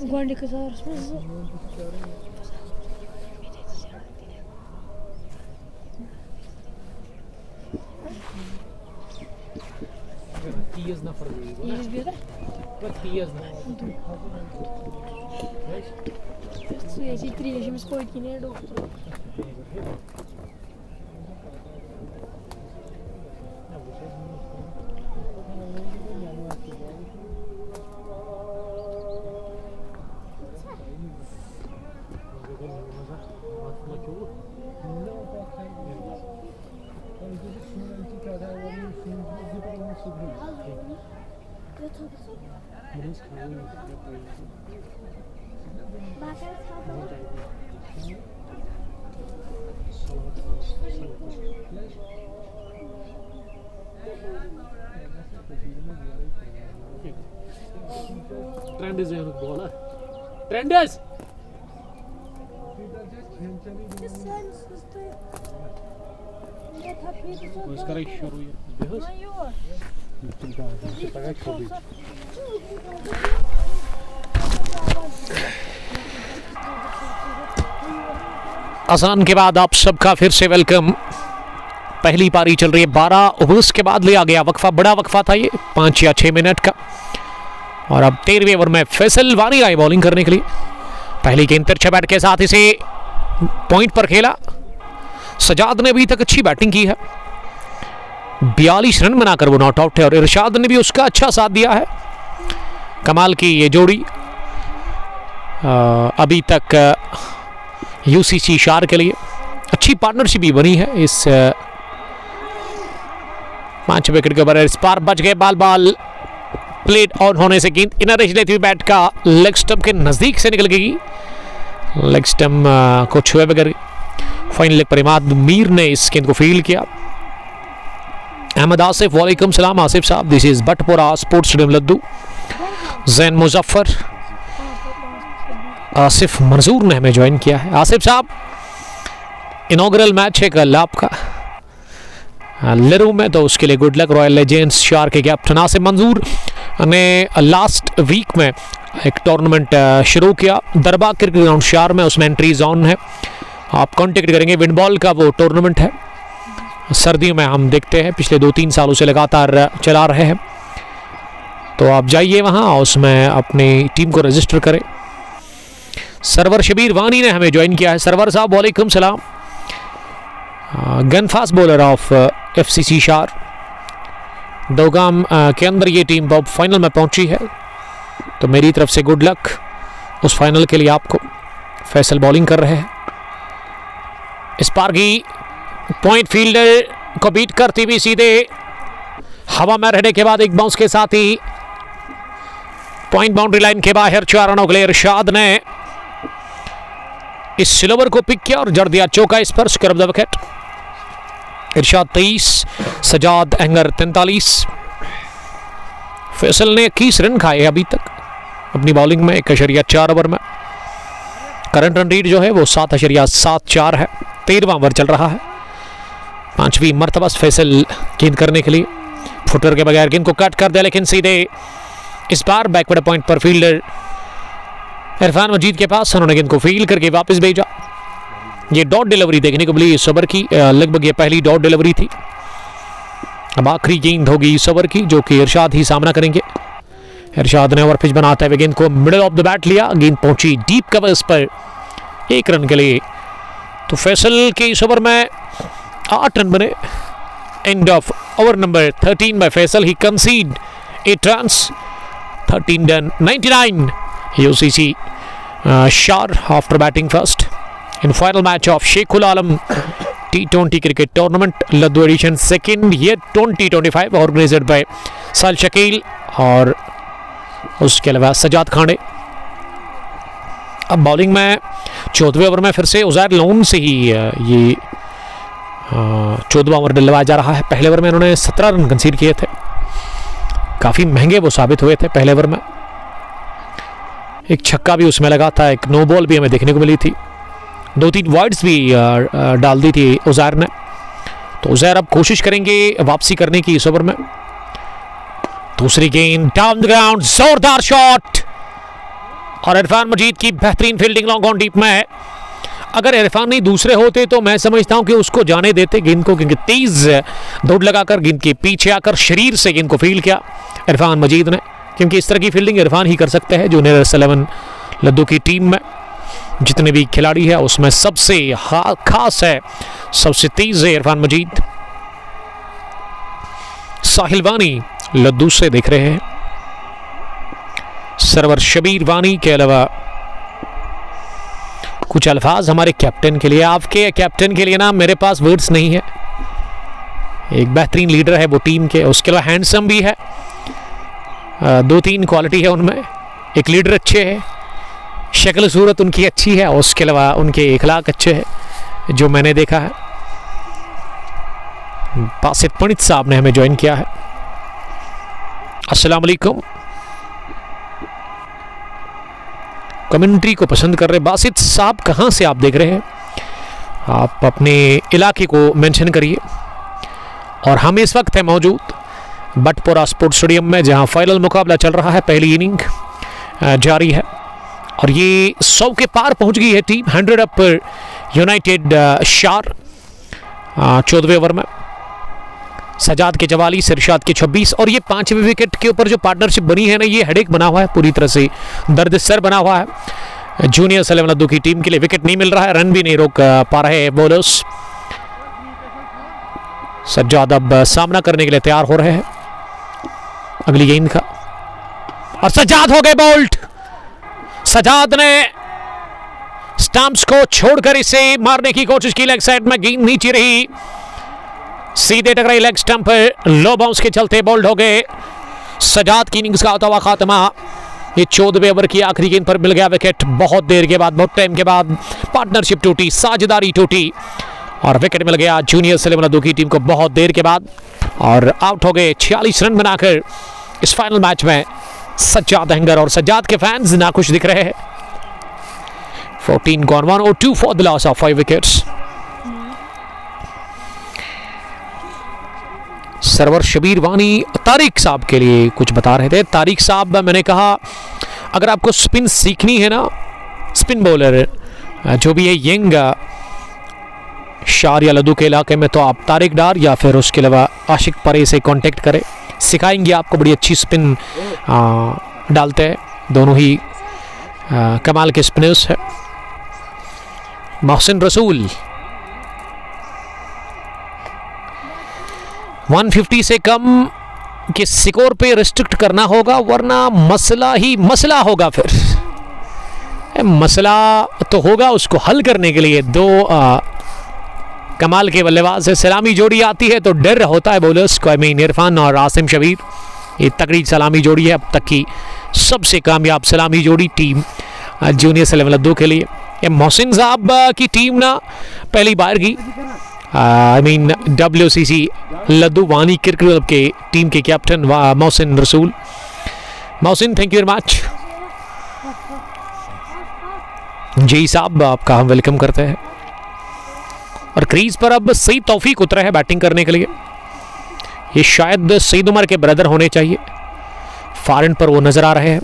Guarda que sar mas Years bir de. Su 3 yaşımız koydu yine doktor. Trend is a bowler. Trenders. अजान के बाद आप सबका फिर से welcome. पहली पारी चल रही है, 12 ओवर्स के बाद लिया गया वक्फा, बड़ा वक्फा था ये 5 या 6 मिनट का। और अब 13वें ओवर में फैसल वानी आए बॉलिंग करने के लिए। पहली गेंद तिरछे बैट के साथ इसे पॉइंट पर खेला। सजाद ने अभी तक अच्छी बैटिंग की है, 42 रन बनाकर वो नॉट आउट है और इरशाद ने भी उसका अच्छा साथ दिया है। कमाल की ये जोड़ी अभी तक यूसीसी शार के लिए अच्छी पार्टनरशिप भी बनी है। इस 5 विकेट के ऊपर इस पार बच गए। बाल प्लेट ऑन होने से गेंद इनर एज लेती हुई बैट का लेग स्टंप के नजदीक से निकल गई। लेग स्टंप को छुए बगैर फाइनल लेग पर इमाद मीर ने इस गेंद को फील्ड किया। अहमद आसिफ, वालेकुम सलाम आसिफ साहब। This is Batpura sports stadium Ladoo. Zain Muzaffar, Asif Manzoor ने हमें ज्वाइन किया है। आसिफ साहब, इनॉग्रल मैच है कल आपका लरू में, तो उसके लिए गुड लक। रॉयल लेजेंड्स शार के कैप्टन आसिफ मंजूर ने लास्ट वीक में एक टूर्नामेंट शुरू किया दरबा क्रिकेट ग्राउंड शार में, उसमें एंट्री जोन है, आप कांटेक्ट करेंगे। विंडबॉल का वो टूर्नामेंट है, सर्दियों में हम देखते हैं, पिछले 2-3 सालों से लगातार चला रहे हैं, तो आप जाइए वहाँ, उसमें अपनी टीम को रजिस्टर करें। सरवर शबीर वानी ने हमें ज्वाइन किया है। सरवर साहब वालेकुम सलाम। Gun fast bowler of FCC शार, दोगाम के अंदर ये टीम अब फाइनल में पहुंची है, तो मेरी तरफ से गुड लक उस फाइनल के लिए आपको। फैसल बॉलिंग कर रहे हैं। इस पार की पॉइंट फील्डर को बीट करती हुई सीधे हवा में रहने के बाद एक बाउंस के साथ ही पॉइंट बाउंड्री लाइन के बाहर 4 रनों के लिए इरशाद ने इस सिलोवर को पिक किया और जड़ दिया चौका स्पर्श कर द विकेट। इरशाद 23, सजाद एंगर 43। फैसल ने 21 रन खाए अभी तक अपनी बॉलिंग में 1.4 ओवर में। करंट रन रेट जो है वो 7.74 है। 13वां ओवर चल रहा है, 5वीं मरतबा फैसल गेंद करने के लिए फुटर के बगैर गेंद को कट कर दिया, लेकिन सीधे इस बार बैकवर्ड पॉइंट पर फील्डर इरफान मजीद के पास, उन्होंने गेंद को फील्ड करके वापस भेजा। ये डॉट डिलीवरी देखने को मिली इस ओवर की, लगभग ये पहली डॉट डिलीवरी थी। अब आखिरी गेंद होगी इस ओवर की, जो कि इरशाद ही सामना करेंगे। इरशाद ने ओवर पिच बनाते हुए गेंद को मिडिल ऑफ द बैट लिया, गेंद पहुंची डीप कवर्स पर 1 रन के लिए। तो फैसल के इस ओवर में 8 रन बने। End of over number 13 by Faisal, he कंसीड 8 runs, 13 done, 99 UCC Shar after batting first in final match of Sheikhul Alam T20 cricket tournament, Laddu edition, second year 2025, organized by Sal Shakil और उसके अलावा सजाद खांडे। अब bowling में 14वें over में फिर से Uzair loan से ही ये 14वां ओवर डलवाया जा रहा है। पहले ओवर में उन्होंने 17 रन कंसीड किए थे, काफ़ी महंगे वो साबित हुए थे पहले ओवर में। एक छक्का भी उसमें लगा था, एक नो बॉल भी हमें देखने को मिली थी, 2-3 वाइड्स भी डाल दी थी उजैर ने। तो उजैर अब कोशिश करेंगे वापसी करने की इस ओवर में। दूसरी गेंद डाउन द ग्राउंड, जोरदार शॉट और इरफान मजीद की बेहतरीन फील्डिंग लॉन्ग ऑन डीप में है। अगर इरफान नहीं दूसरे होते तो मैं समझता हूं कि उसको जाने देते गेंद को, क्योंकि तेज दौड़ लगाकर गेंद के पीछे आकर शरीर से गेंद को फील्ड किया। इरफान मजीद ने, क्योंकि इस तरह की फील्डिंग इरफान ही कर सकते हैं। जूनियर 11 लद्दू की टीम में जितने भी खिलाड़ी हैं उसमें सबसे खास है, सबसे तेज है इरफान मजीद। साहिल वानी लद्दू से देख रहे हैं, सरवर शबीर वानी के अलावा कुछ अल्फाज हमारे कैप्टन के लिए। आपके कैप्टन के लिए ना मेरे पास वर्ड्स नहीं है। एक बेहतरीन लीडर है वो टीम के, उसके अलावा हैंडसम भी है, 2-3 क्वालिटी है उनमें। एक लीडर अच्छे है, शक्ल सूरत उनकी अच्छी है, उसके अलावा उनके इखलाक अच्छे हैं जो मैंने देखा है। बासित पंडित साहब ने हमें ज्वाइन किया है। अस्सलाम वालेकुम। कमेंट्री को पसंद कर रहे बासित साहब, कहाँ से आप देख रहे हैं? आप अपने इलाके को मेंशन करिए। और हम इस वक्त है मौजूद बटपुरा स्पोर्ट्स स्टेडियम में, जहां फाइनल मुकाबला चल रहा है। पहली इनिंग जारी है और ये 100 के पार पहुंच गई है टीम। 100 अप पर यूनाइटेड शार 14वें ओवर में, सजाद के 44, इरशाद के 26। और ये 5वें विकेट के ऊपर जो पार्टनरशिप बनी है ना, ये हेडेक बना हुआ है, पूरी तरह से दर्द सर बना हुआ है जूनियर 11 लद्दू की टीम के लिए। विकेट नहीं मिल रहा है, रन भी नहीं रोक पा रहे बॉलर्स। सज्जाद अब सामना करने के लिए तैयार हो रहे हैं अगली गेंद का, और सज्जाद हो गए बोल्ट। सज्जाद ने स्टंप्स को छोड़कर इसे मारने की कोशिश की, लेग साइड में गेंद नीचे रही, सीधे टकराई लेग स्टंप पर, लो बाउंस के चलते बोल्ड हो गए। सज्जाद की इनिंग्स का होता हुआ खात्मा। ये 14वें ओवर की आखिरी गेंद पर मिल गया विकेट। बहुत देर के बाद, बहुत टाइम के बाद पार्टनरशिप टूटी, साझेदारी टूटी और विकेट मिल गया जूनियर 11 लद्दू की टीम को बहुत देर के बाद। और आउट हो गए 46 रन बनाकर इस फाइनल मैच में सज्जाद अहंगर। और सज्जाद के फैंस नाखुश दिख रहे हैं। 14 gone 102 for the loss of 5 wickets. Sarwar Shabir Wani Tariq साहब के लिए कुछ बता रहे थे। तारिक साहब, मैंने कहा अगर आपको स्पिन सीखनी है ना, स्पिन बॉलर जो भी है यंग शार या लद्दू के इलाके में, तो आप तारिक डार या फिर उसके अलावा आशिक परे से कांटेक्ट करें, सिखाएंगे आपको। बड़ी अच्छी स्पिन डालते हैं, दोनों ही कमाल के स्पिनर्स है। मोहसिन रसूल 150 से कम के स्कोर पे रिस्ट्रिक्ट करना होगा, वरना मसला ही मसला होगा। फिर मसला तो होगा, उसको हल करने के लिए दो कमाल के बल्लेबाज से सलामी जोड़ी आती है तो डर होता है बॉलर्स को। इरफान और आसिम शबीर, ये तगड़ी सलामी जोड़ी है, अब तक की सबसे कामयाब सलामी जोड़ी टीम जूनियर 11 लद्दू के लिए। ये मोहसिन साहब की टीम ना पहली बार की WCC Ladoo Wani cricket club के टीम के captain Mohsin Rasool. Mohsin, thank you very much. जी साहब, आपका हम वेलकम करते हैं। और क्रीज पर अब सईद तौफीक उतरे हैं बैटिंग करने के लिए। ये शायद सईद उमर के ब्रदर होने चाहिए, फॉरन पर वो नजर आ रहे हैं।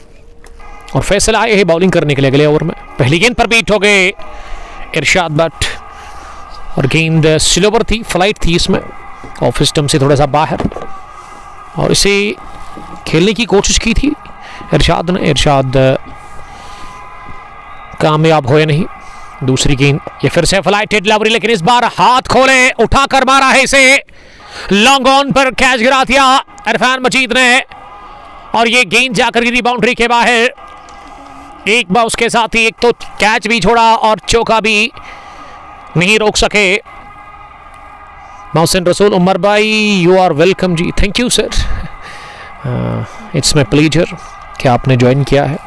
और फैसल आए हैं बॉलिंग करने के लिए अगले ओवर में। पहली गेंद पर बीट हो गए इरशाद बट, और गेंद स्लोवर थी, फ्लाइट थी इसमें, ऑफ स्टंप से थोड़ा सा बाहर, और इसे खेलने की कोशिश की थी इरशाद ने। इरशाद कामयाब हुए नहीं। दूसरी गेंद, ये फिर से फ्लाइटेड लवरी, लेकिन इस बार हाथ खोले, उठाकर मारा है इसे, लॉन्ग ऑन पर कैच गिरा दिया इरफान मजीद ने, और ये गेंद जाकर गिरी बाउंड्री के बाहर। एक बार उसके साथ ही एक तो कैच भी छोड़ा और चौका भी नहीं रोक सके। मोहसिन रसूल, उमर भाई you are welcome ji, thank you sir, it's my pleasure कि आपने ज्वाइन किया है।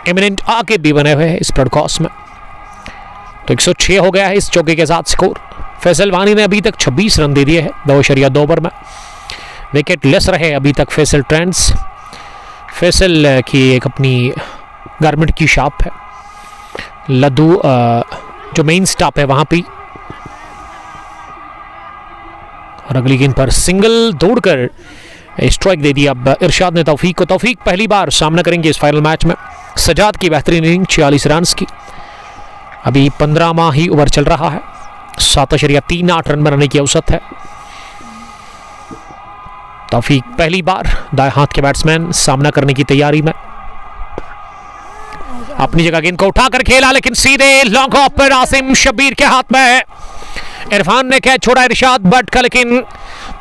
एमिनेंट आके भी बने हुए हैं इस ब्रॉडकास्ट में। तो 106 हो गया है इस चौके के साथ स्कोर। फैसल वानी ने अभी तक 26 रन दे दिए हैं 2.2 ओवर में। विकेट लेस रहे अभी तक फैसल ट्रेंड्स। फैसल की एक अपनी गारमेंट की शॉप है, लद्दू जो मेन स्टॉप है वहाँ पे। और अगली गेंद पर सिंगल दौड़कर स्ट्राइक दे दिया अब इरशाद ने तौफीक को। तौफीक पहली बार सामना करेंगे इस फाइनल मैच में। सजाद की बेहतरीन इनिंग 46 रन की, अभी 15वां ही ओवर चल रहा है, 7.38 रन बनाने की औसत है। तौफीक पहली बार दाएं हाथ के बैट्समैन सामना करने की तैयारी में, अपनी जगह गेंद को उठाकर खेला लेकिन सीधे लॉन्ग ऑफ पर आसिम शब्बीर के हाथ में। इरफान ने कैच छोड़ा इरशाद बट का, लेकिन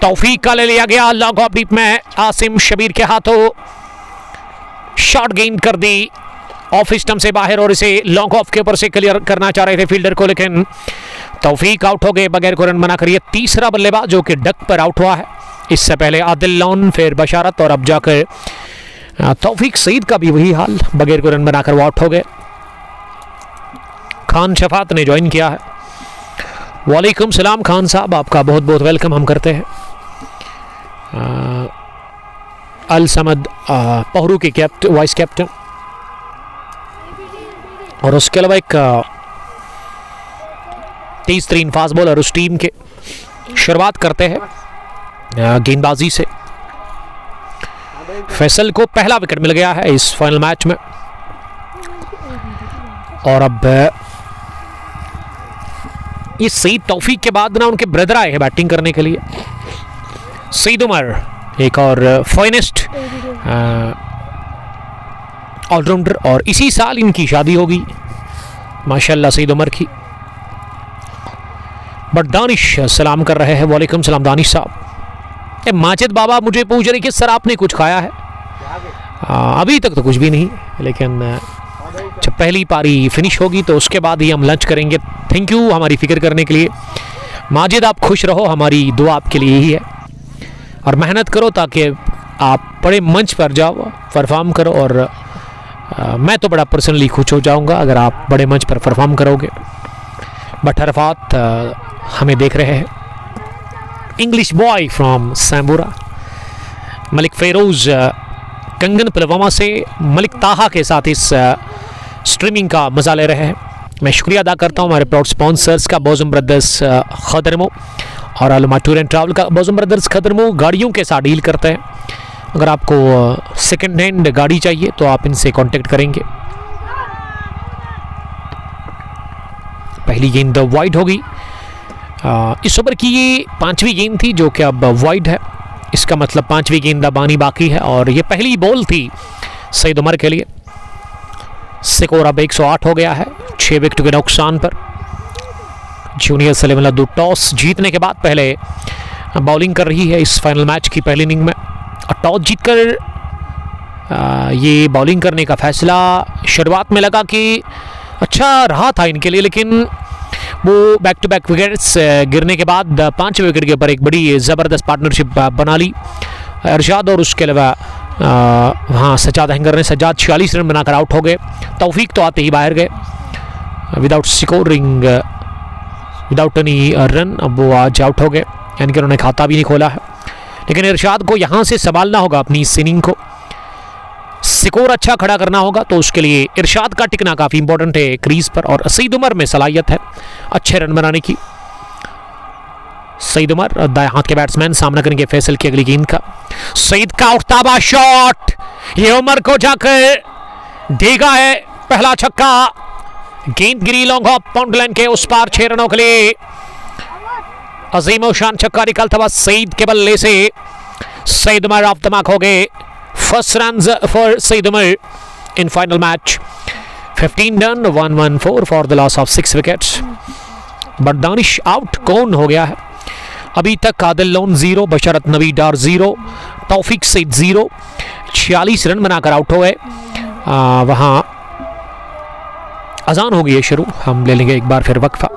तौफीक का ले लिया गया लॉन्ग ऑफ डीप में। आसिम शब्बीर के हाथों शॉट गेंद कर दी ऑफ स्टंप से बाहर और इसे लॉन्ग ऑफ के ऊपर से क्लियर करना चाह रहे थे फील्डर को, लेकिन तौफीक आउट हो गए बगैर को रन बनाकर। ये तीसरा बल्लेबाज जो कि डक पर आउट हुआ है। इससे पहले आदिल लोन, फिर बशारत और अब जाकर तौफीक सईद का भी वही हाल, बगैर को रन बनाकर वो आउट हो गए। खान शफात ने ज्वाइन किया है। वालेकुम सलाम खान साहब, आपका बहुत बहुत वेलकम हम करते हैं। अल समद पहरू के वाइस कैप्टन, और उसके अलावा एक तेज तरीन फास्ट बॉलर उस टीम के। शुरुआत करते हैं गेंदबाजी से। फैसल को पहला विकेट मिल गया है इस फाइनल मैच में, और अब ये सईद तौफीक के बाद ना उनके ब्रदर आए हैं बैटिंग करने के लिए। सईद उमर एक और फाइनेस्ट ऑलराउंडर, और इसी साल इनकी शादी होगी माशाल्लाह सईद उमर की। बट दानिश सलाम कर रहे हैं। वालेकुम सलाम दानिश साहब। माजिद बाबा मुझे पूछ रही कि सर आपने कुछ खाया है? अभी तक तो कुछ भी नहीं, लेकिन जब पहली पारी फिनिश होगी तो उसके बाद ही हम लंच करेंगे। थैंक यू हमारी फिक्र करने के लिए माजिद, आप खुश रहो, हमारी दुआ आपके लिए ही है। और मेहनत करो ताकि आप बड़े मंच पर जाओ, परफॉर्म करो, और मैं तो बड़ा पर्सनली खुश हो जाऊंगा अगर आप बड़े मंच पर परफॉर्म करोगे। बट अरफात हमें देख रहे हैं। English boy from Sambura, Malik Feroz Kangan Pulwama से मलिक ताहा के साथ इस स्ट्रीमिंग का मजा ले रहे हैं। मैं शुक्रिया अदा करता हूं हमारे प्राउड स्पॉन्सर्स का, बोजम ब्रदर्स खदरमो और अलमा टूर एंड ट्रैवल का। बोजम ब्रदर्स खदरमो गाड़ियों के साथ डील करते हैं। अगर आपको सेकंड हैंड गाड़ी चाहिए तो आप इनसे कांटेक्ट करेंगे। पहली गेंद वाइड होगी। इस ओवर की ये 5वीं गेंद थी जो कि अब वाइड है। इसका मतलब 5वीं गेंदबाजी बाकी है, और ये पहली बॉल थी सईद उमर के लिए। स्कोर अब 108 हो गया है 6 विकेट के नुकसान पर। जूनियर सलेम लद्दू टॉस जीतने के बाद पहले बॉलिंग कर रही है इस फाइनल मैच की पहली इनिंग में, और टॉस जीतकर ये बॉलिंग करने का फैसला शुरुआत में लगा कि अच्छा रहा था इनके लिए, लेकिन वो बैक टू बैक विकेट्स गिरने के बाद 5 विकेट के ऊपर एक बड़ी ज़बरदस्त पार्टनरशिप बना ली इरशाद, और उसके अलावा वहाँ सज्जाद अहंगर ने। सज्जाद 46 रन बनाकर आउट हो गए। तौफीक तो आते ही बाहर गए without scoring, without any run. अब वो आज आउट हो गए, यानी कि उन्होंने खाता भी नहीं खोला है। लेकिन इरशाद को यहाँ से संभालना होगा अपनी इस इनिंग को, स्कोर अच्छा खड़ा करना होगा, तो उसके लिए इरशाद का टिकना काफ़ी इंपॉर्टेंट है क्रीज पर, और सईद उमर में सलाहियत है अच्छे रन बनाने की। सईद उमर दाएं हाथ के बैट्समैन सामना करेंगे फैसल की अगली गेंद का। सईद का उठता हुआ शॉट, ये उमर को जाकर देगा है पहला छक्का। गेंद गिरी लॉन्ग ऑफ बाउंड्री लाइन के उस पार 6 रनों के लिए अजीम शान छक्का निकलता हुआ सईद के बल्ले से। Saeed Umar off the mark हो गए। First runs for Saeed Umar in final match. 15 done 114 for the loss of 6 wickets. But Danish out कौन हो गया है अभी तक? आदिल लोन 0, बशरत नवी डार 0, तौफीक सईद 0, 46 रन बनाकर आउट हो गए। वहाँ अजान हो गई है शुरू, हम ले लेंगे एक बार फिर वक्फा।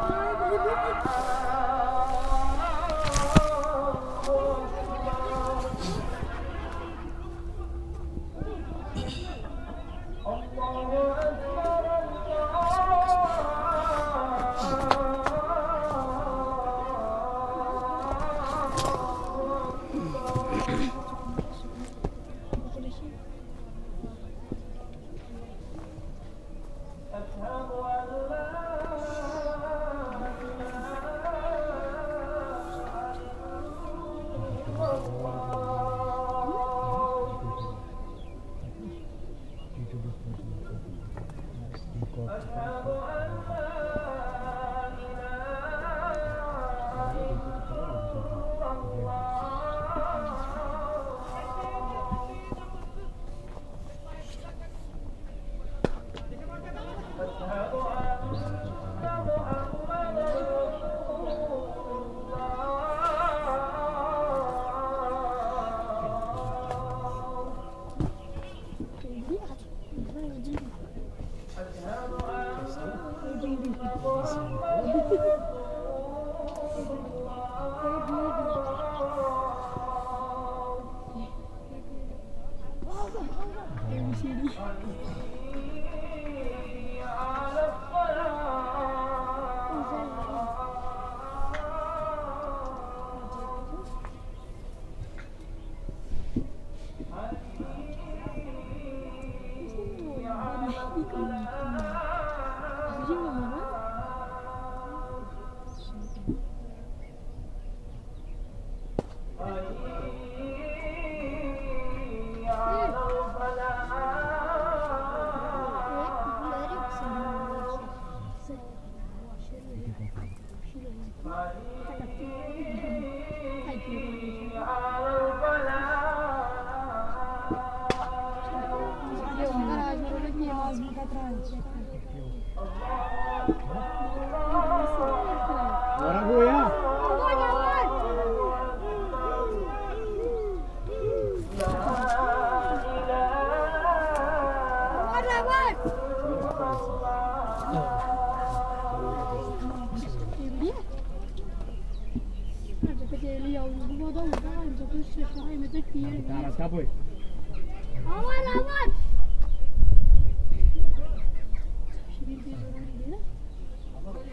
ABCD.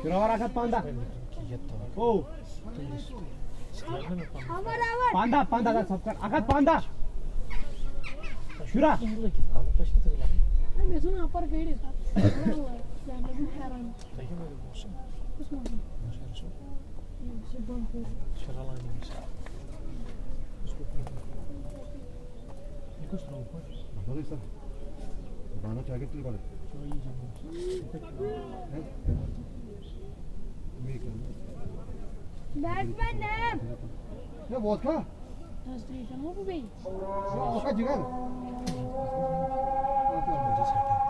Şuraya rakat panda. Oh. Panda da sapkar. Akat panda. Şura. मैं सुना पर गई रे साथ मैं भी हैरान कुछ मत ये बंद हो Arkadaşlar. Bana çay getir bari. Batman Ne vodka? Translation हो गई Vodka cigar.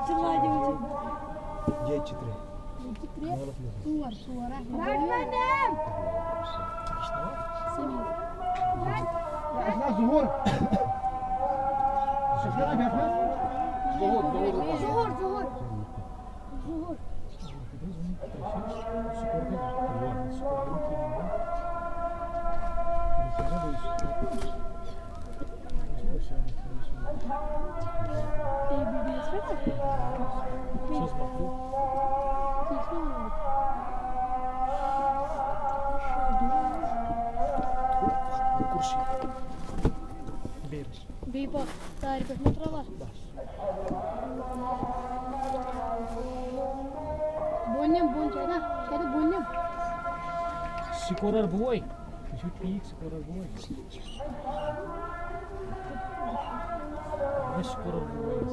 चला दे Ye çıtre. सुअर सुअर बैटमैन समी Aslında zuhur. Aslında Batman. Zuhur. Johar Johar Johar Bipa, tarih petra Bonnem bon çayda, çayda bonnem. Scorer boy. You should pick scorer boy. Nice scorer boys.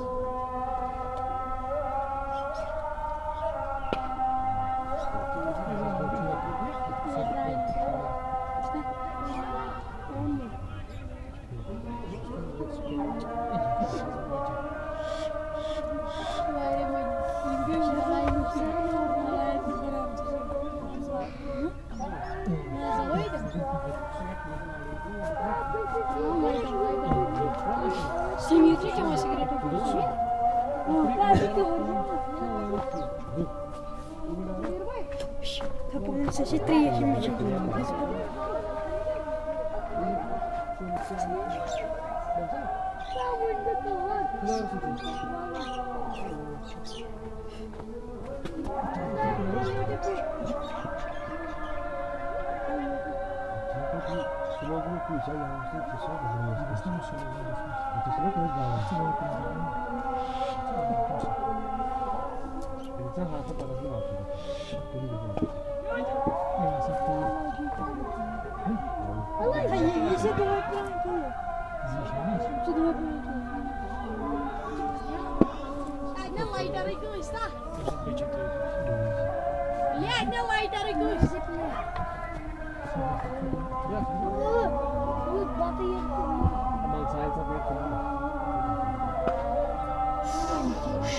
Simitri cuma segera itu. Takımın sesi değişmiş.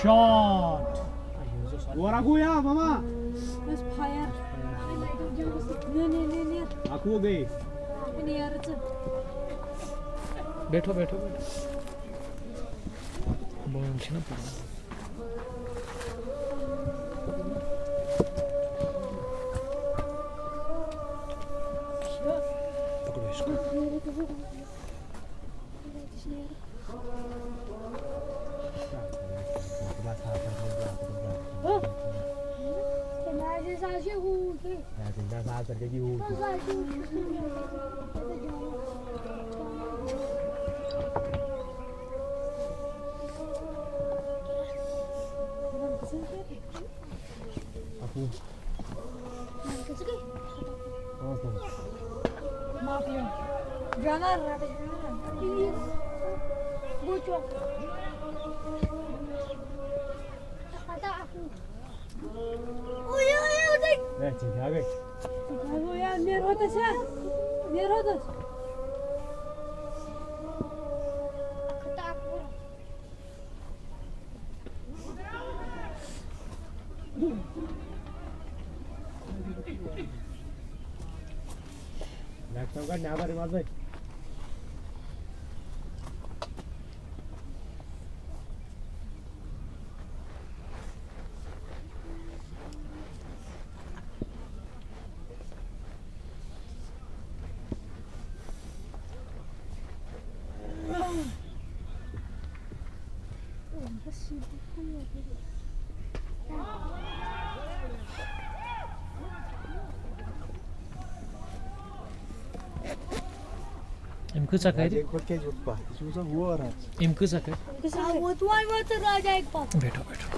Shot. Waraguya mama. Mas fire. Ne. Aku हो गई. Ini यार बैठो बैठो बैठो बोल छी ना पूरा पकड़ो इसको इमकू सके इमकू सके बैठो बैठो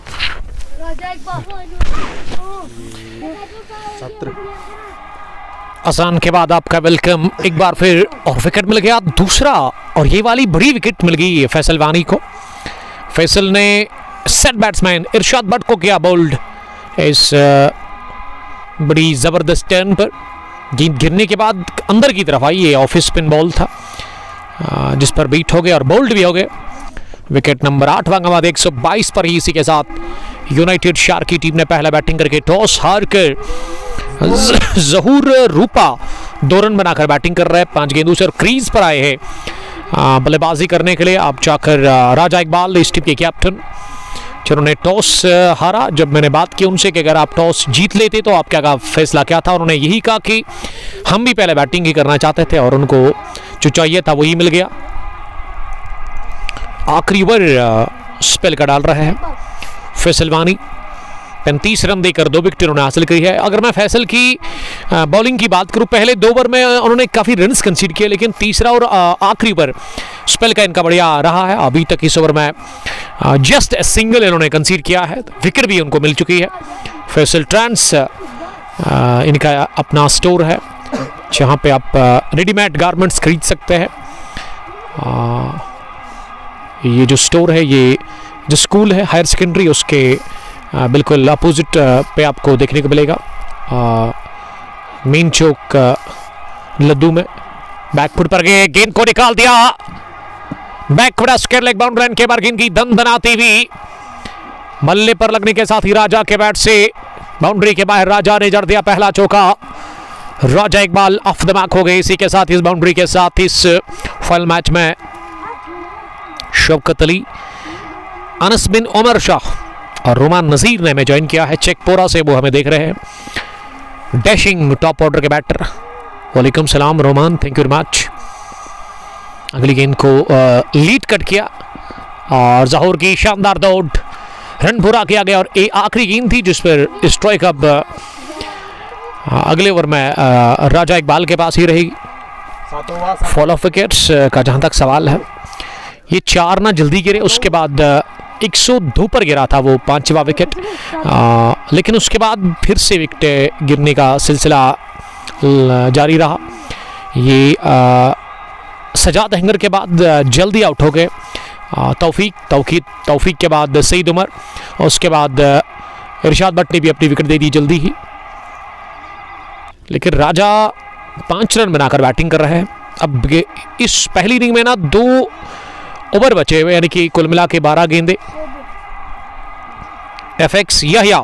आसान के बाद आपका वेलकम एक बार फिर और विकेट मिल गया दूसरा और ये वाली बड़ी विकेट मिल गई फैसल वानी को। फैसल ने सेट बैट्समैन इरशाद भट्ट को किया बोल्ड इस बड़ी ज़बरदस्त टर्न पर। गेंद गिरने के बाद अंदर की तरफ आई, ये ऑफ स्पिन बॉल था जिस पर बीट हो गए और बोल्ड भी हो गए। विकेट नंबर 8 वांगा बाद 122 पर ही इसी के साथ यूनाइटेड शार्क की टीम ने पहला बैटिंग करके टॉस हारकर जहूर रूपा 2 रन बनाकर बैटिंग कर रहे हैं। 5 गेंदों से और क्रीज पर आए हैं बल्लेबाजी करने के लिए अब जाकर राजा इकबाल इस टीम के कैप्टन, जिन्होंने टॉस हारा। जब मैंने बात की उनसे कि अगर आप टॉस जीत लेते तो आप क्या फैसला क्या था, उन्होंने यही कहा कि हम भी पहले बैटिंग ही करना चाहते थे और उनको जो चाहिए था वही मिल गया। आखिरी ओवर स्पेल का डाल रहे हैं फैसल वानी। 35 रन देकर 2 विकेट उन्होंने हासिल की है। अगर मैं फैसल की बॉलिंग की बात करूं, पहले 2 ओवर में उन्होंने काफ़ी रन्स कंसीड किए, लेकिन तीसरा और आखिरी ओवर स्पेल का इनका बढ़िया रहा है। अभी तक इस ओवर में जस्ट ए सिंगल इन्होंने कंसीड किया है, विकेट भी उनको मिल चुकी है। फैसल ट्रांस इनका अपना स्टोर है जहां पे आप रेडीमेड गारमेंट्स खरीद सकते हैं। ये जो स्टोर है, ये जो स्कूल है हायर सेकेंडरी, उसके बिल्कुल अपोजिट पे आपको देखने को मिलेगा मेन चौक लद्दू में। बैकफुट पर गए, गेंद को निकाल दिया, back foot square leg boundary line के बाहर गेंद की दन बनाती हुई मल्ले पर लगने के साथ ही राजा के बैट से बाउंड्री के बाहर राजा ने जड़ दिया पहला चौका। राजा इकबाल ऑफ द मार्क हो गए। इसी के साथ इस बाउंड्री के साथ इस फाइनल मैच में शौकत अली, अनस बिन उमर शाह और रोमान नजीर ने हमें ज्वाइन किया है चेकपोरा से, वो हमें देख रहे हैं। डैशिंग टॉप ऑर्डर के बैटर, वालेकुम सलाम Roman, thank you very much. अगली गेंद को लीड कट किया और जहूर की शानदार दौड़, रन पूरा किया गया और आखिरी गेंद थी जिस पर स्ट्राइक अब अगले ओवर में राजा इकबाल के पास ही रहेगी। फॉल ऑफ विकेट्स का जहां तक सवाल है, ये 4 ना जल्दी गिरे, उसके बाद 102 पर गिरा था वो 5वां विकेट, लेकिन उसके बाद फिर से विकेट गिरने का सिलसिला जारी रहा। ये सजाद अहंगर के बाद जल्दी आउट हो गए तौफीक के बाद सईद उमर, और उसके बाद इरशाद भट्ट ने भी अपनी विकेट दे दी जल्दी ही। लेकिन राजा 5 रन बनाकर बैटिंग कर रहे हैं। अब इस पहली इनिंग में ना 2 ओवर बचे हुए, यानी कि कुल मिला के 12 गेंदे। FX Yahya,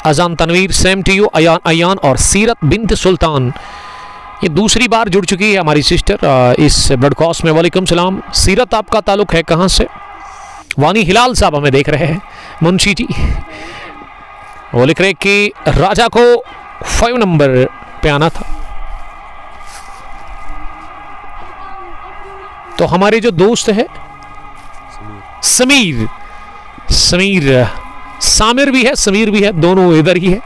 Azan Tanveer, same to you, Ayan और सीरत बिन्त सुल्तान, ये दूसरी बार जुड़ चुकी है हमारी सिस्टर इस ब्रॉडकास्ट में। वालेकुम सलाम। सीरत, आपका ताल्लुक है कहाँ से? वानी हिलाल साहब हमें देख रहे हैं, मुंशी जी। वो लिख रहे कि राजा को 5 नंबर पे आना था। तो हमारे जो दोस्त है सामिर भी है, समीर भी है, दोनों इधर ही है।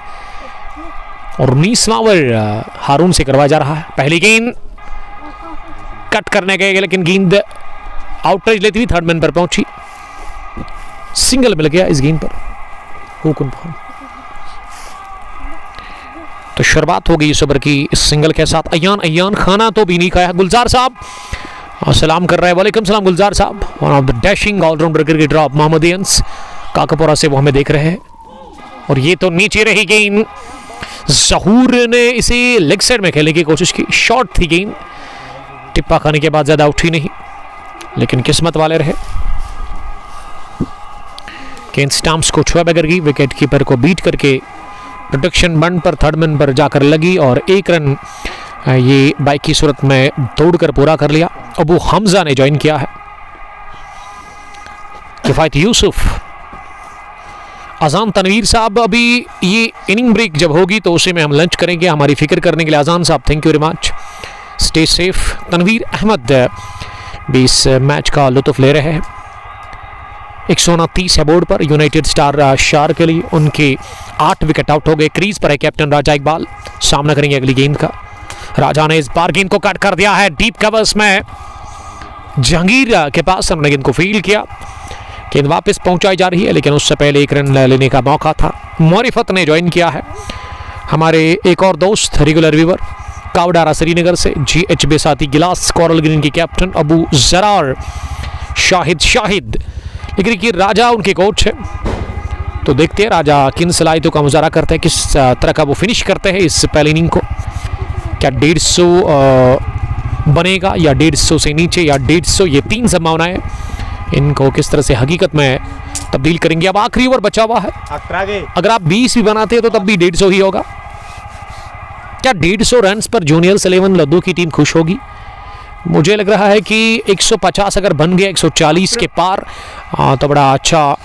और 19वां ओवर हारून से करवाया जा रहा है। पहली गेंद कट करने गए लेकिन गेंद आउटरेज लेती हुई थर्ड मैन पर पहुंची, सिंगल मिल गया इस गेंद पर। हुकुन फॉर्म तो शुरुआत हो गई इस ओवर की इस सिंगल के साथ। अयान खाना तो भी नहीं खाया। गुलजार साहब और सलाम कर रहे हैं। वालेकुम सलाम गुलजार साहब। One of the dashing allrounder cricketer of Mohammadians Kakapora से वो हमें देख रहे हैं। और ये तो नीचे रही गेंद, जहूर ने इसे लेग साइड में खेलने की कोशिश की, शॉर्ट थी गेंद, टिप्पा खाने के बाद ज्यादा उठी नहीं, लेकिन किस्मत वाले रहे। गेंद स्टंप्स को छुआ बगैर गई, विकेट कीपर को बीट करके प्रोटेक्शन बंड पर थर्ड मैन पर जाकर लगी और 1 रन ये बाइक की सूरत में दौड़कर पूरा कर लिया। अबू हमजा ने ज्वाइन किया है। किफायत यूसुफ, अजान तनवीर साहब, अभी ये इनिंग ब्रेक जब होगी तो उसी में हम लंच करेंगे। हमारी फिक्र करने के लिए अजान साहब thank you very much. Stay safe. Tanveer Ahmed भी इस मैच का लुत्फ ले रहे हैं। 129 है बोर्ड पर यूनाइटेड स्टार शार के लिए। उनके 8 विकेट आउट हो गए। क्रीज पर है कैप्टन राजा इकबाल, सामना करेंगे अगली गेंद का। राजा ने इस बार गेंद को कट कर दिया है डीप कवर्स में, जहांगीर के पास उन्होंने गेंद को फील्ड किया। गेंद वापस पहुंचाई जा रही है लेकिन उससे पहले 1 रन लेने का मौका था। मोरिफत ने ज्वाइन किया है, हमारे एक और दोस्त रेगुलर व्यूवर कावडारा श्रीनगर से। GH बेसाती गिलास कोरल ग्रीन के कैप्टन अबू जरार शाहिद, लेकिन कि राजा उनके कोच है, तो देखते हैं राजा किन सलाहियतों का मुजाहरा करते हैं, किस तरह का वो फिनिश करते हैं इस पहली इनिंग को। क्या 150 बनेगा या 150 से नीचे या 150, ये 3 संभावनाएं, इनको किस तरह से हकीकत में तब्दील करेंगे। अब आखिरी ओवर बचा हुआ है, अगर आप 20 भी बनाते हैं तो तब भी 150 ही होगा। क्या 150 रन पर जूनियर्स 11 लद्दू की टीम खुश होगी? मुझे लग रहा है कि 150 अगर बन गया 140 के पार तो बड़ा अच्छा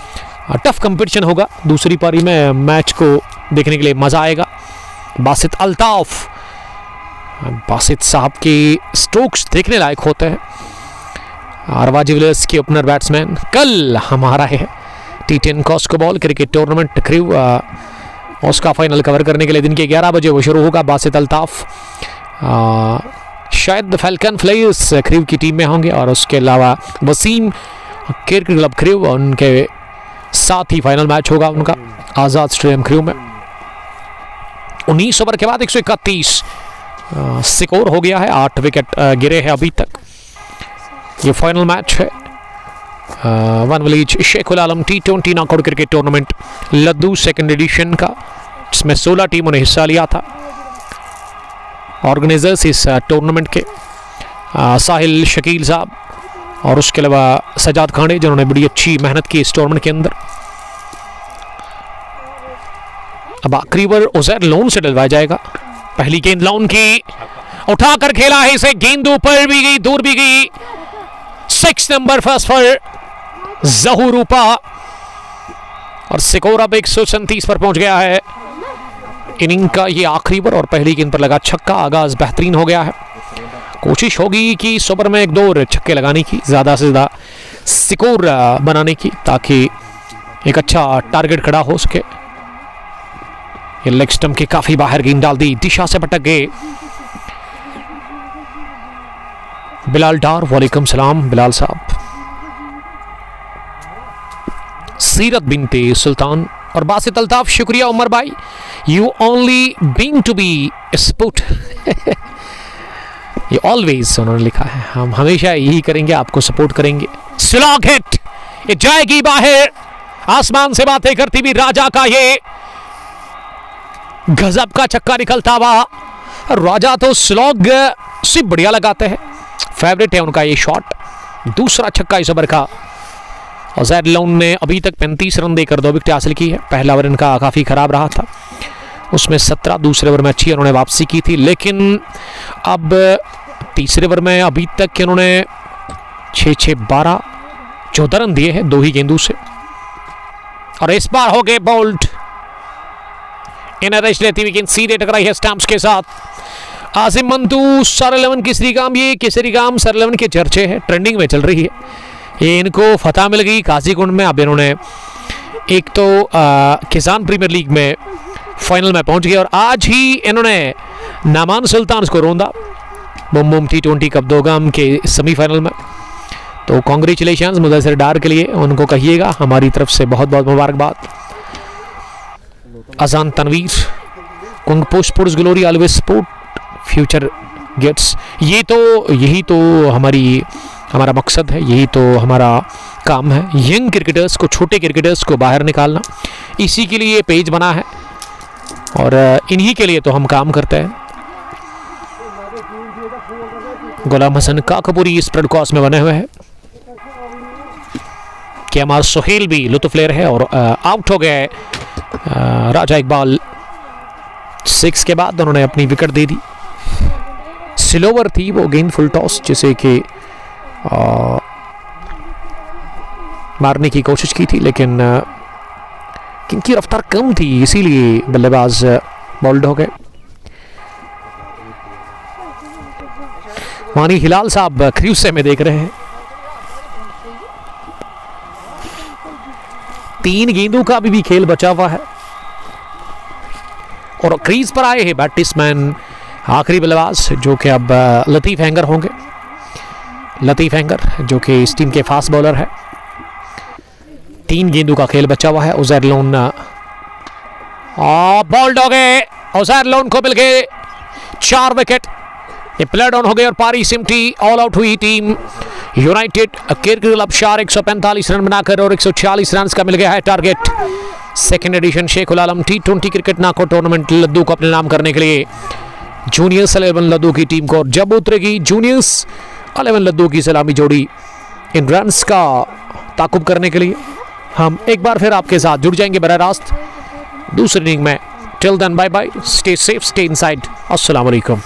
टफ कंपटीशन होगा। दूसरी पारी में मैच को देखने के लिए मजा आएगा। बासित अल्ताफ, बासित साहब के स्ट्रोक्स देखने लायक होते हैं। आरवा जुवेलर्स के ओपनर बैट्समैन। कल हमारा है T10 Cosco ball cricket tournament crew, उसका फाइनल कवर करने के लिए दिन के 11 बजे वो शुरू होगा। बासित अल्ताफ शायद फैल्कन फ्लायर्स क्रू की टीम में होंगे और उसके अलावा वसीम क्रिकेट क्लब क्रू, उनके साथ ही फाइनल मैच होगा उनका आज़ाद स्टेडियम क्रू में। 19 ओवर के बाद 131 स्कोर हो गया है, 8 विकेट गिरे हैं अभी तक। ये फाइनल मैच है one village Sheikhul Alam T20 knockout cricket tournament Ladoo second edition का, जिसमें 16 टीमों ने हिस्सा लिया था। ऑर्गेनाइजर्स इस टूर्नामेंट के साहिल शकील साहब और उसके अलावा सजाद खांडे, जिन्होंने बड़ी अच्छी मेहनत की इस टूर्नामेंट के अंदर। अब आखिरी ओवर उजैर लोन से डलवाया जाएगा। पहली गेंद लोन की, उठाकर खेला है इसे, गेंद ऊपर भी गई दूर भी गई। 6 नंबर फर्स्ट पर जहूरूपा और स्कोर अब 137 पर पहुंच गया है। इनिंग का ये आखिरी ओवर और पहली गेंद पर लगा छक्का, आगाज बेहतरीन हो गया है। कोशिश होगी कि इस ओवर में 1-2 छक्के लगाने की, ज्यादा से ज्यादा स्कोर बनाने की, ताकि एक अच्छा टारगेट खड़ा हो सके। ये लेग स्टंप के काफी बाहर गेंद डाल दी, दिशा से भटक गए। बिलाल डार, वालेकुम सलाम बिलाल साहब। सीरत बिनते सुल्तान और बासित अल्ताफ, शुक्रिया उमर भाई। You only being to be sport ये ऑलवेज उन्होंने लिखा है, हम हमेशा यही करेंगे, आपको सपोर्ट करेंगे। स्लॉग हिट, ये जाएगी बाहर, आसमान से बातें करती भी राजा का ये गजब का छक्का निकलता हुआ। राजा तो स्लॉग से बढ़िया लगाते हैं, फेवरेट है उनका ये शॉट। दूसरा छक्का इस ओवर का। और जैद लोन ने अभी तक 35 रन देकर 2 विकेट हासिल की है। पहला ओवर इनका काफ़ी ख़राब रहा था, उसमें 17, दूसरे ओवर में अच्छी उन्होंने वापसी की थी, लेकिन अब तीसरे ओवर में अभी तक इन्होंने 6-6, 12, 14 रन दिए हैं 2 ही गेंदों से। और इस बार हो गए बोल्ड। इन रेस्ट लेती हुई गेंद सीधे टकराई है स्टंप्स के साथ। आसिम मंतू सर 11 केसरी गाम, ये केसरी गाम सर 11 के चर्चे हैं, ट्रेंडिंग में चल रही है। ये इनको फतह मिल गई काजीकुंड में। अब इन्होंने एक तो किसान प्रीमियर लीग में फाइनल में पहुंच गए और आज ही इन्होंने नामान सुल्तान को रोंदा बुम बुम T20 कप दोगाम के सेमीफाइनल में। तो कॉन्ग्रेचुलेशन मुदस्सिर डार के लिए, उनको कहिएगा हमारी तरफ से बहुत बहुत मुबारकबाद। अजान तनवीर कुंग पुष्पुर्स glory always support future gets. यही तो हमारा मकसद है, यही तो हमारा काम है, यंग क्रिकेटर्स को, छोटे क्रिकेटर्स को बाहर निकालना। इसी के लिए ये पेज बना है और इन्हीं के लिए तो हम काम करते हैं। गुलाम हसन काकपुरी स्प्रेड कॉस में बने हुए हैं। केमार सोहेल भी लुत्फ ले रहे हैं और आउट हो गए राजा इकबाल। 6 के बाद उन्होंने अपनी विकेट दे दी। स्लोवर थी वो गेंद, फुल टॉस, जिसे कि मारने की कोशिश की थी, लेकिन इनकी रफ्तार कम थी, इसीलिए बल्लेबाज बॉल्ड हो गए। मानी हिलाल साहब क्रूसे में देख रहे हैं। 3 गेंदों का अभी भी खेल बचा हुआ है और क्रीज पर आए हैं बैट्समैन, आखिरी बल्लेबाज जो कि अब लतीफ हैंगर होंगे। लतीफ हैंगर जो कि इस टीम के फास्ट बॉलर है। 3 गेंदों का खेल बचा हुआ है। उजैर लोन बॉल्ड हो गए। उजैर लोन को मिल गए 4 विकेट। ये प्ले डाउन हो गए और पारी सिमटी। ऑल आउट हुई टीम यूनाइटेड क्रिकेट क्लब शार 145 रन बनाकर और 146 रन का मिल गया है टारगेट। सेकेंड एडिशन शेखुल Alam T20 cricket knockout tournament लद्दू को अपने नाम करने के लिए जूनियर्स 11 लद्दू की टीम को जब उतरेगी। जूनियर्स 11 लद्दू की सलामी जोड़ी इन रन्स का ताकुब करने के लिए हम एक बार फिर आपके साथ जुड़ जाएंगे बराह रास्त दूसरी इनिंग में। Till then bye bye, stay safe, stay inside. अस्सलाम वालेकुम।